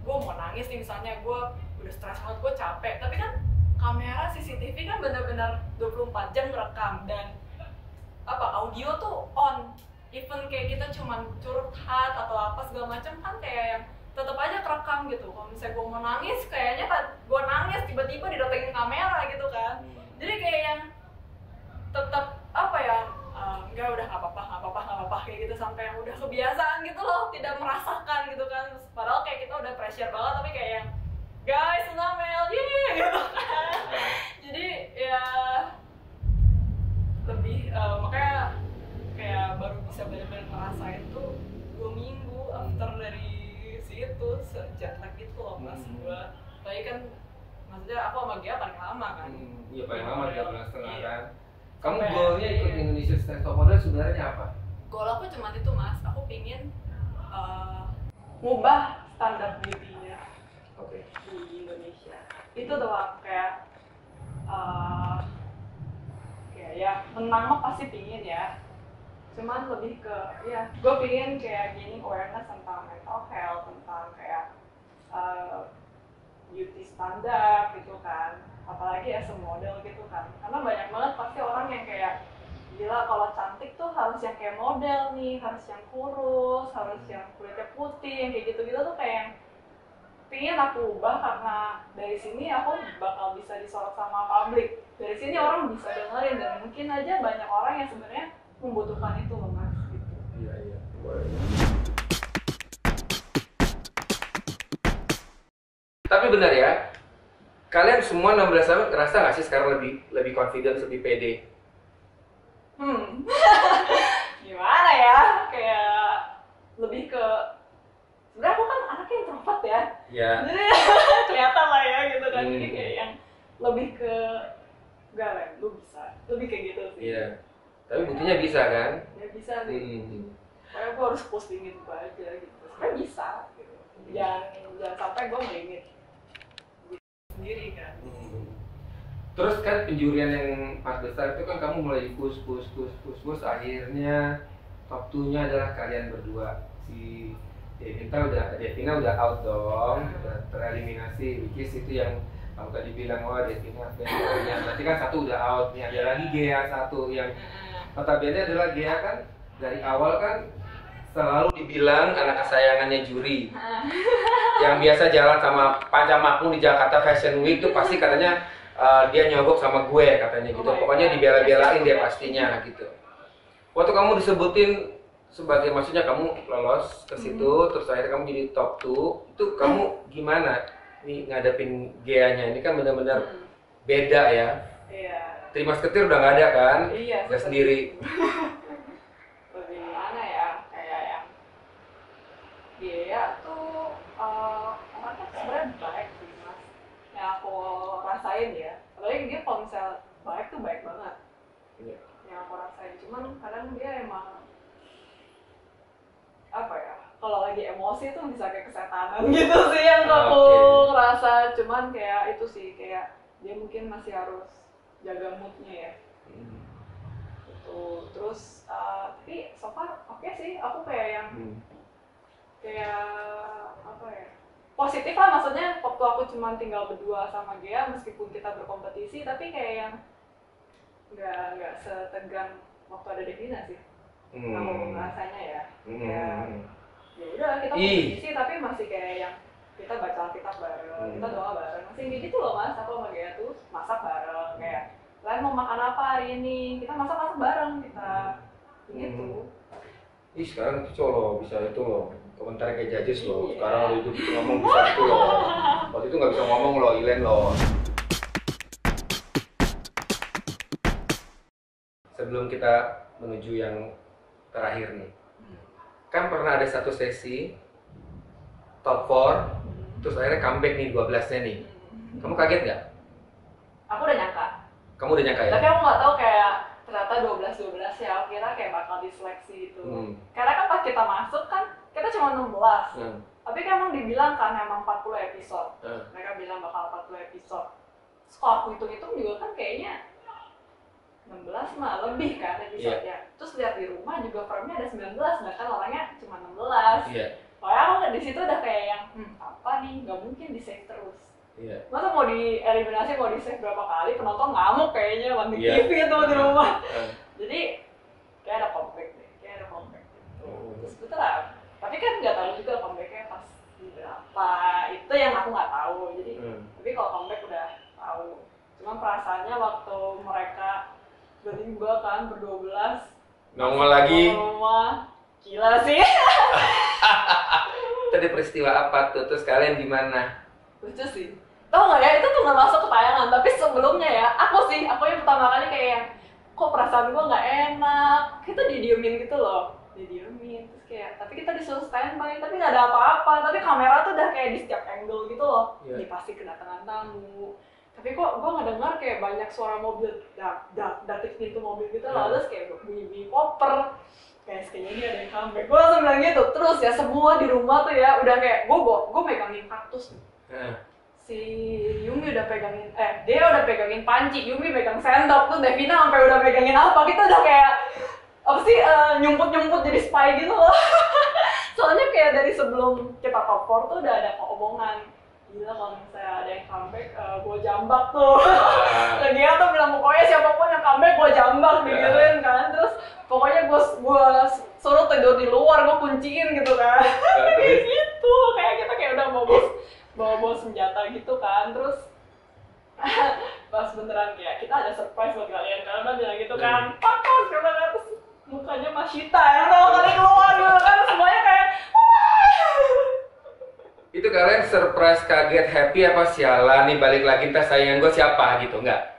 gue mau nangis nih misalnya, gue udah stres banget, gue capek, tapi kan kamera CCTV kan bener-bener 24 jam ngerekam dan audio tuh on. Even kayak kita cuman curhat atau apa segala macam kan kayak yang tetap aja kerekam gitu. Kalau misalnya gue mau nangis, kayaknya gue nangis tiba-tiba didatengin kamera gitu kan. Jadi kayak yang tetap nggak udah nggak apa-apa kayak gitu, sampai yang udah kebiasaan gitu loh, tidak merasakan gitu kan. Padahal kayak kita udah pressure banget, tapi kayak yang guys Mel gitu kan. Jadi ya lebih makanya kayak baru bisa benar-benar ngerasain tuh 2 minggu after dari situ, jet lag gitu loh mas. Gua tapi kan maksudnya aku sama Gia paling lama kan. Iya paling lama 3,5 bulan kan. Kamu goalnya ikut Indonesia Top Model sebenarnya apa? Goal aku cuma itu mas, aku pingin ngubah standar beauty-nya di Indonesia. Itu doang, kayak ya menang mah pasti pingin ya. Cuman lebih ke ya gue pingin kayak gini awareness tentang mental health, tentang kayak beauty standar gitu kan, apalagi as a model gitu kan. Karena banyak banget pasti orang yang kayak gila kalau cantik tuh harus yang kayak model nih, harus yang kurus, harus yang kulitnya putih, yang kayak gitu-gitu tuh kayak yang pingin aku ubah. Karena dari sini aku bakal bisa disorot sama publik, dari sini orang bisa dengerin, dan mungkin aja banyak orang yang sebenarnya membutuhkan itu loh Mas gitu. Iya. Tapi benar ya, kalian semua 16 tahun ngerasa nggak sih sekarang lebih confident, lebih pede? Gimana ya, kayak lebih ke sebenarnya aku kan anaknya introvert ya. Ya. Jadi kelihatan lah ya gitu kan. Jadi kayak yang lebih ke enggak lah, lu bisa. Lebih kayak gitu sih. Iya. Tapi buktinya bisa kan? Ya bisa sih. Pokoknya gue harus postingin itu aja gitu. Sebenarnya bisa gitu. Jangan sampai gue ngelimit sendiri kan. Terus kan penjurian yang 4 besar itu kan kamu mulai push akhirnya top 2-nya adalah kalian berdua. Si Devina udah out dong, udah tereliminasi, which is itu yang kamu tadi bilang, wah Devina vendornya, berarti kan satu udah out, nih ada lagi Gea satu yang notabene adalah Gea kan dari awal kan selalu dibilang anak kesayangannya juri yang biasa jalan sama Panca Makmur di Jakarta Fashion Week tuh pasti katanya dia nyogok sama gue katanya gitu, pokoknya dibela-belain dia pastinya gitu. Waktu kamu disebutin sebagai, maksudnya kamu lolos ke situ, terus akhirnya kamu jadi top 2, itu kamu gimana nih ngadepin Gea-nya? Ini kan benar-benar beda ya. Iya. Terima seketir udah nggak ada kan? Iya. Gak sendiri. Lebih mana ya, kayak yang Gea tuh orangnya sebenarnya baik sih Mas. Yang aku rasain ya. Apalagi dia kalau misal baik tuh baik banget. Iya. Yang aku rasain, cuman kadang dia emang apa ya, kalau lagi emosi tuh bisa kayak kesetanan gitu sih yang aku ngerasa. Cuman kayak itu sih, kayak dia mungkin masih harus jaga moodnya ya gitu. Terus tapi so far oke sih, aku kayak yang kayak apa ya, positif lah, maksudnya waktu aku cuma tinggal berdua sama Gea meskipun kita berkompetisi, tapi kayak yang nggak setegang waktu ada Devina sih. Aku rasanya ya, ya udah kita kompetisi tapi masih kayak yang kita baca Alkitab bareng, kita doa bareng, masih kayak gitu loh Mas. Aku sama Gea tuh masak bareng, kayak kalian mau makan apa hari ini, kita masak bareng kita, gitu. Ih sekarang itu colo bisa itu loh, komentar kayak judges loh. Sekarang lo itu ngomong bisa itu loh. Waktu itu nggak bisa ngomong loh, Ilen loh. Sebelum kita menuju yang terakhir nih, kan pernah ada satu sesi top 4, terus akhirnya comeback nih 12-nya nih. Kamu kaget nggak? Aku udah nyangka. Kamu udah nyangka ya? Tapi aku nggak tahu kayak ternyata 12 ya, aku kira kayak bakal diseleksi gitu. Karena kan pas kita masuk kan kita cuma 16. Tapi kan emang dibilang kan emang 40 episode. Mereka bilang bakal 40 episode. Terus kalau aku hitung-hitung juga kan kayaknya 16 mah lebih kan episode-nya. Terus lihat di rumah juga frame-nya ada 19, bahkan orangnya cuma 16. Soalnya aku di situ udah kayak yang apa nih, nggak mungkin di save terus. Masa mau dieliminasi, mau di save berapa kali, penonton ngamuk kayaknya banting TV itu di rumah. Jadi kayak ada comeback deh, kayak ada comeback gitu. Terus betul lah. Tapi kan nggak tahu juga comeback-nya pas berapa, itu yang aku nggak tahu. Jadi tapi kalau comeback udah tahu. Cuma perasaannya waktu mereka berdua kan ber-12 nongol lagi, gila sih. tadi peristiwa apa tuh, terus kalian gimana? Lucu sih, tau nggak ya, itu tuh nggak masuk ke tayangan, tapi sebelumnya ya aku yang pertama kali kayak yang kok perasaan gue nggak enak, kita didiemin gitu loh, terus kayak tapi kita disuruh standby, tapi nggak ada apa-apa, tapi kamera tuh udah kayak di setiap angle gitu loh. Ini pasti kedatangan tamu, tapi kok gue ngedengar kayak banyak suara mobil, datik pintu mobil gitu loh, terus kayak bunyi koper, kayaknya ini ada yang comeback. Gue langsung bilang gitu. Terus ya semua di rumah tuh ya udah kayak gue megangin kaktus. Si Yumi udah pegangin, dia udah pegangin panci, Yumi megang sendok, tuh Devina sampai udah pegangin apa, kita udah kayak apa sih, nyumput jadi spy gitu loh. Soalnya kayak dari sebelum kita top 4 tuh udah ada omongan, gila kalau misalnya ada yang comeback, gue jambak tuh. Dia tuh bilang pokoknya siapapun yang comeback gue jambak digituin kan. Terus pokoknya gue suruh tidur di luar, gue kunciin gitu kan. Kayak gitu, kayak kita kayak udah bawa senjata gitu kan. Terus pas beneran kayak kita ada surprise buat kalian, karena bilang gitu kan, pakas kita kan. Terus sama Shita yang pertama kali keluar gitu kan, semuanya kayak Itu kalian surprise, kaget, happy apa sialan nih balik lagi ntar saingan gue siapa gitu, enggak?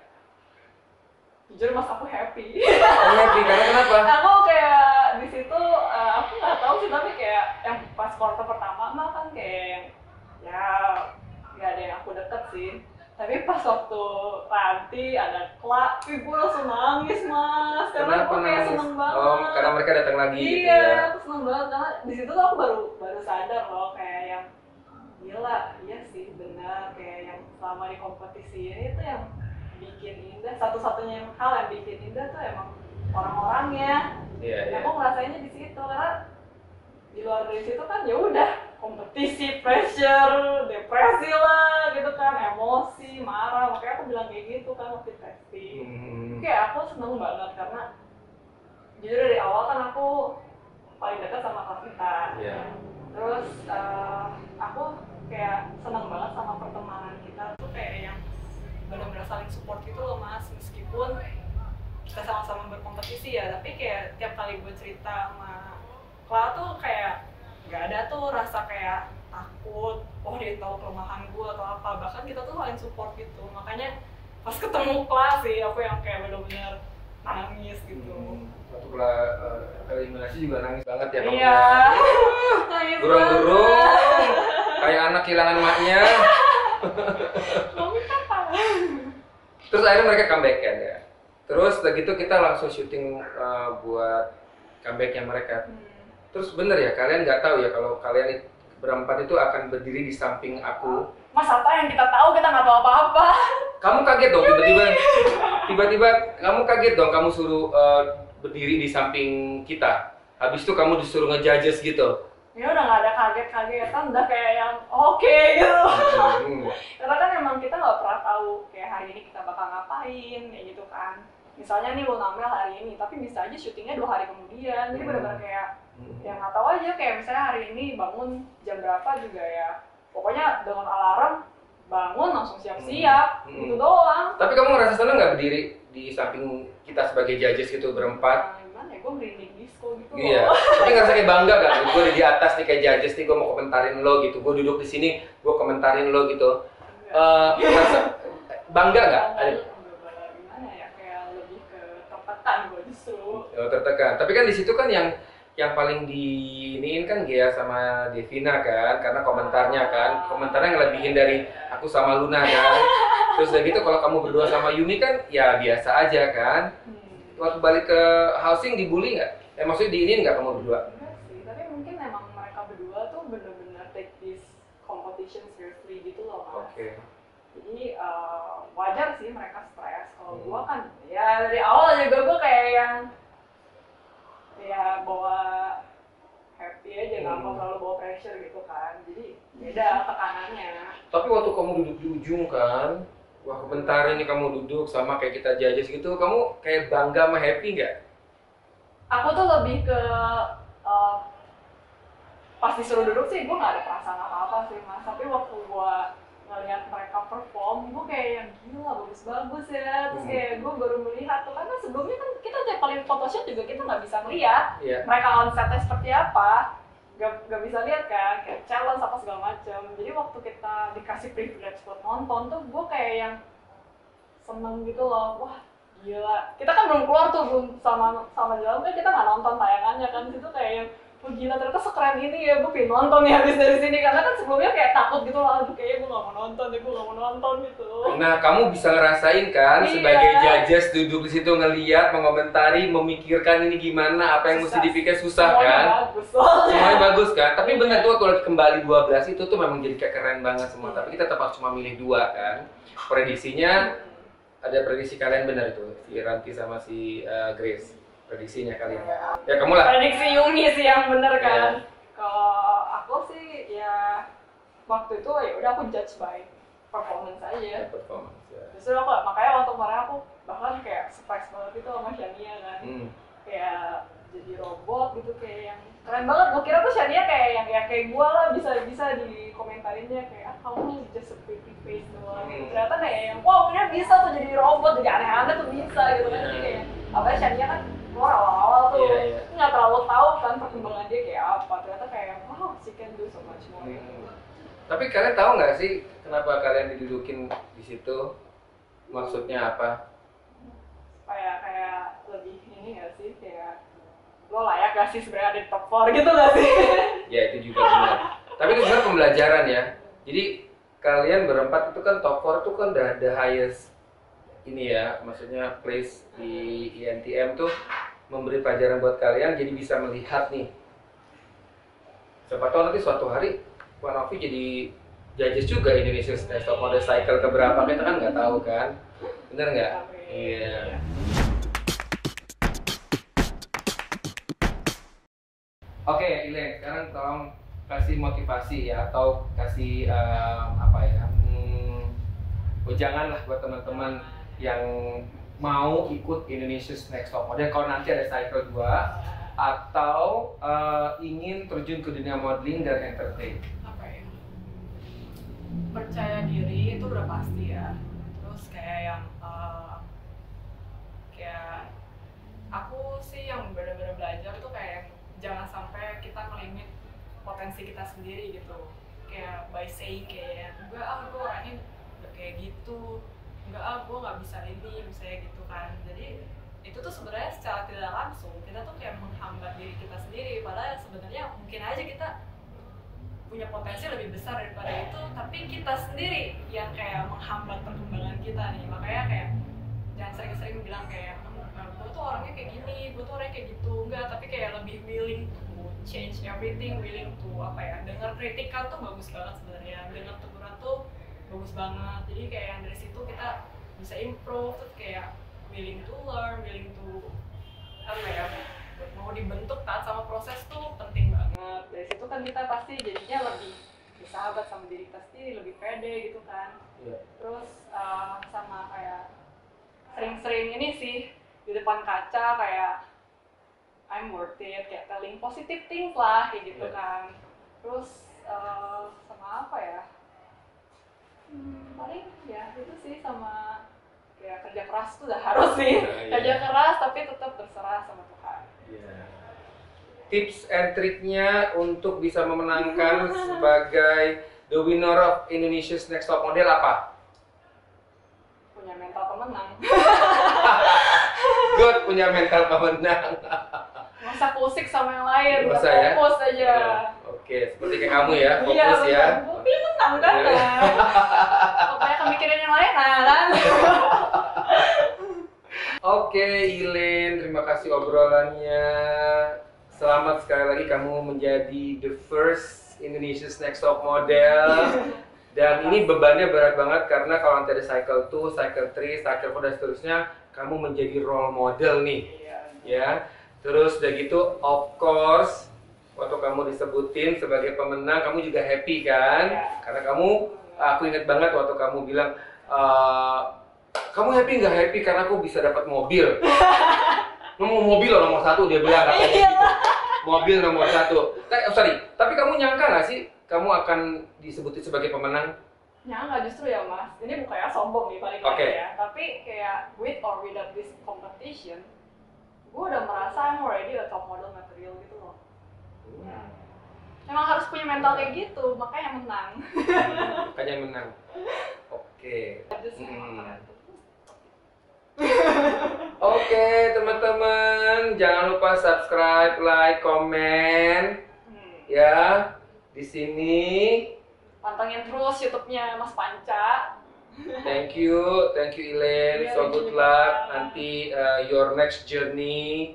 jujur mas aku happy. Happy karena kenapa? Aku kayak di situ aku nggak tahu sih, tapi kayak yang pas quarter pertama mah kan kayak ya nggak ada yang aku deket sih. Tapi pas waktu Ranti ada Kla, gue langsung nangis mas, karena Kenapa aku kayak nangis? seneng banget. Oh, karena mereka datang lagi iya, gitu ya. aku seneng banget karena di situ tuh aku baru sadar loh kayak yang gila, iya sih benar kayak yang selama di kompetisi ini tuh yang bikin indah, satu-satunya hal yang bikin indah tuh emang orang-orangnya. Iya. Aku ngerasainnya di situ karena di luar dari situ kan ya udah kompetisi, pressure, depresi lah gitu kan, emosi, marah, makanya aku bilang kayak gitu kan waktu testing. Kayak aku seneng banget karena jujur dari awal kan aku paling dekat sama kelas kita. Iya. Terus aku kayak seneng banget sama pertemanan kita tuh kayak yang benar-benar saling support gitu loh mas, meskipun kita sama-sama berkompetisi ya, tapi kayak tiap kali gue cerita sama Kla tuh kayak nggak ada tuh rasa kayak takut, oh dia tahu kelemahan gue atau apa, bahkan kita tuh saling support gitu. Makanya pas ketemu Kla sih aku yang kayak benar-benar nangis gitu. Waktu eliminasi juga nangis banget ya kamu. Iya. Nangis Durung-durung kayak anak kehilangan emaknya. Mami kapan? Terus akhirnya mereka comeback kan ya. Terus begitu kita langsung syuting buat comebacknya mereka. Terus bener ya, kalian nggak tahu ya kalau kalian berempat itu akan berdiri di samping aku. Mas apa yang kita tahu, kita nggak tahu apa-apa. Kamu kaget dong tiba-tiba kamu kaget dong, kamu suruh berdiri di samping kita. Habis itu kamu disuruh ngejudges gitu. Ya udah nggak ada kaget-kagetan, udah kayak yang oke gitu. Karena kan emang kita nggak pernah tahu kayak hari ini kita bakal ngapain kayak gitu kan. Misalnya nih Luna Mel hari ini, tapi bisa aja syutingnya 2 hari kemudian. Jadi benar-benar kayak ya nggak tahu aja, kayak misalnya hari ini bangun jam berapa juga ya. Pokoknya dengan alarm bangun langsung siap-siap gitu doang. Tapi kamu ngerasa seneng nggak berdiri di samping kita sebagai judges gitu berempat? Nah, gimana ya, gue merinding disco gitu. Iya, tapi ngerasa kayak bangga gak? Gue di atas nih kayak judges nih, gue mau komentarin lo gitu. Gue duduk di sini, gue komentarin lo gitu. Ngerasa bangga gak? Gimana ya, kayak lebih ke tertekan gue justru. Tertekan. Tapi kan di situ kan yang paling diiniin kan Gea sama Devina kan, karena komentarnya kan, komentarnya ngelebihin dari aku sama Luna kan. Terus udah gitu kalau kamu berdua sama Yumi kan ya biasa aja kan. Waktu balik ke housing dibully nggak? Maksudnya diinin nggak kamu berdua? Enggak sih, tapi mungkin emang mereka berdua tuh bener-bener take this competition seriously gitu loh mas. Oke. Jadi wajar sih mereka stres. Kalau gua kan ya dari awal juga gua kayak yang ya bawa happy aja, nggak mau terlalu bawa pressure gitu kan. Jadi beda tekanannya. Tapi waktu kamu duduk di ujung kan, wah bentar ini kamu duduk sama kayak kita judges gitu, kamu kayak bangga sama happy nggak? Aku tuh lebih ke pas disuruh duduk sih gue nggak ada perasaan apa-apa sih mas. Tapi waktu gue ngeliat mereka perform, gue kayak yang gila bagus-bagus ya. Terus kayak gue baru melihat tuh, karena sebelumnya kan kita tiap kali photoshoot juga kita nggak bisa ngeliat mereka on setnya seperti apa. Gak bisa lihat kan, kayak challenge apa segala macam. Jadi waktu kita dikasih privilege buat nonton tuh, gue kayak yang seneng gitu loh. Wah gila, kita kan belum keluar tuh, belum sama jalan kan, kita nggak nonton tayangannya kan. Situ kayak yang wah gila, ternyata sekeren ini ya, gue pengen nonton nih habis dari sini. Karena kan sebelumnya kayak takut gitu loh, aduh kayaknya gue nggak mau nonton deh, gue nggak mau nonton gitu. Nah, kamu bisa ngerasain kan sebagai judges duduk di situ ngeliat, mengomentari, memikirkan ini gimana, apa yang mesti dipikir, susah kan? Bagus, semuanya bagus kan? Tapi benar tuh waktu kembali 12 itu tuh memang jadi kayak keren banget semua. Tapi kita tetap cuma milih 2 kan. Prediksinya ada prediksi kalian benar itu, si Ranti sama si Grace. Prediksinya kalian. Ya kamu lah. Prediksi Yumi sih yang bener kan. Kalau aku sih ya waktu itu ya udah aku judge by performance aja. Performance ya. Justru aku makanya waktu kemarin aku bahkan kayak surprise banget gitu sama Shania kan. Kayak jadi robot gitu, kayak yang keren banget. Gue kira tuh Shania kayak yang ya kayak gue lah, bisa di komentarinnya kayak kamu just a pretty face doang. Ternyata kayak yang wow dia bisa tuh jadi robot, jadi aneh-aneh tuh bisa gitu kan. Jadi kayak apalagi Shania kan keluar awal-awal tuh nggak terlalu perkembangan dia kayak apa. Ternyata kayak wow, she can do so much more. Tapi kalian tahu nggak sih kenapa kalian didudukin di situ? Maksudnya apa? Kayak lebih ini nggak sih, kayak lo layak gak sih sebenarnya ada di top 4 gitu nggak sih? Ya itu juga benar. Tapi itu juga pembelajaran ya. Jadi kalian berempat itu kan top 4 itu kan udah the highest ini ya, maksudnya place di INTM tuh memberi pelajaran buat kalian, jadi bisa melihat nih. Siapa tahu nanti suatu hari Pak Novi jadi judges juga Indonesia's Next Top Model Cycle keberapa, kita kan nggak tahu kan, bener nggak? Iya. Oke, Ilen, sekarang tolong kasih motivasi ya, atau kasih apa ya, janganlah buat teman-teman yang mau ikut Indonesia's Next Top Model kalau nanti ada cycle 2 atau ingin terjun ke dunia modeling dan entertain. Apa ya? Percaya diri itu udah pasti ya. Terus kayak yang kayak aku sih yang benar-benar belajar tuh kayak jangan sampai kita ngelimit potensi kita sendiri gitu. Kayak by saying kayak enggak gue orangnya udah kayak gitu, enggak gue nggak bisa ini misalnya gitu kan. Jadi itu tuh sebenarnya secara tidak langsung kita tuh kayak menghambat diri kita sendiri, padahal sebenarnya mungkin aja kita punya potensi lebih besar daripada itu, tapi kita sendiri yang kayak menghambat perkembangan kita nih. Makanya kayak jangan sering-sering bilang kayak gue tuh orangnya kayak gini, gue tuh orangnya kayak gitu, enggak, tapi kayak lebih willing to change everything, willing to apa ya, dengar kritikan tuh bagus banget sebenarnya, dengar teguran tuh bagus banget. Jadi kayak yang dari situ kita bisa improve, terus kayak willing to learn, willing to apa ya, mau dibentuk taat sama proses tuh penting banget. Dari situ kan kita pasti jadinya lebih bersahabat sama diri kita sendiri, lebih pede gitu kan. Terus sama kayak sering-sering ini sih di depan kaca kayak I'm worth it, kayak telling positive things lah kayak gitu kan. Terus sama apa ya, paling ya itu sih, sama kayak kerja keras tuh udah harus sih. Kerja keras tapi tetap berserah sama Tuhan. Tips and triknya untuk bisa memenangkan sebagai the winner of Indonesia's Next Top Model apa? Punya mental pemenang. Good, punya mental pemenang. Masa kusik sama yang lain, Masa ya? fokus aja. Oke, seperti kayak kamu ya, fokus ya. Iya, menang kan? Pokoknya kemikirin yang lain, nah kan? Oke, Ilen, terima kasih obrolannya. Selamat sekali lagi kamu menjadi the first Indonesia's Next Top Model. Dan ini bebannya berat banget karena kalau nanti ada cycle 2, cycle 3, cycle 4 dan seterusnya, kamu menjadi role model nih. Ya. Terus udah gitu, of course, waktu kamu disebutin sebagai pemenang, kamu juga happy kan? Karena kamu, aku ingat banget waktu kamu bilang, kamu happy nggak happy karena aku bisa dapat mobil. Nomor mobil loh, nomor 1 dia bilang katanya gitu. Mobil nomor 1. Sorry, tapi kamu nyangka nggak sih kamu akan disebutin sebagai pemenang? Nyangka justru ya mas, ini bukannya sombong nih paling ya. Tapi kayak with or without this competition, gue udah merasa I'm already a top model material gitu loh. Emang harus punya mental kayak gitu, makanya menang. Makanya menang. Oke. Oke, teman-teman, jangan lupa subscribe, like, komen, ya. Di sini. Pantengin terus YouTube-nya Mas Panca. Thank you Ilen. So good luck nanti your next journey.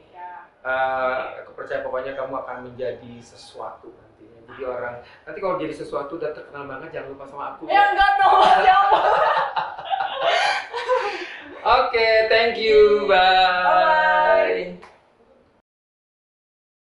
Aku percaya pokoknya kamu akan menjadi sesuatu nantinya. Jadi orang nanti kalau jadi sesuatu dan terkenal banget jangan lupa sama aku. Ya enggak dong, siapa? Oke, thank you, bye.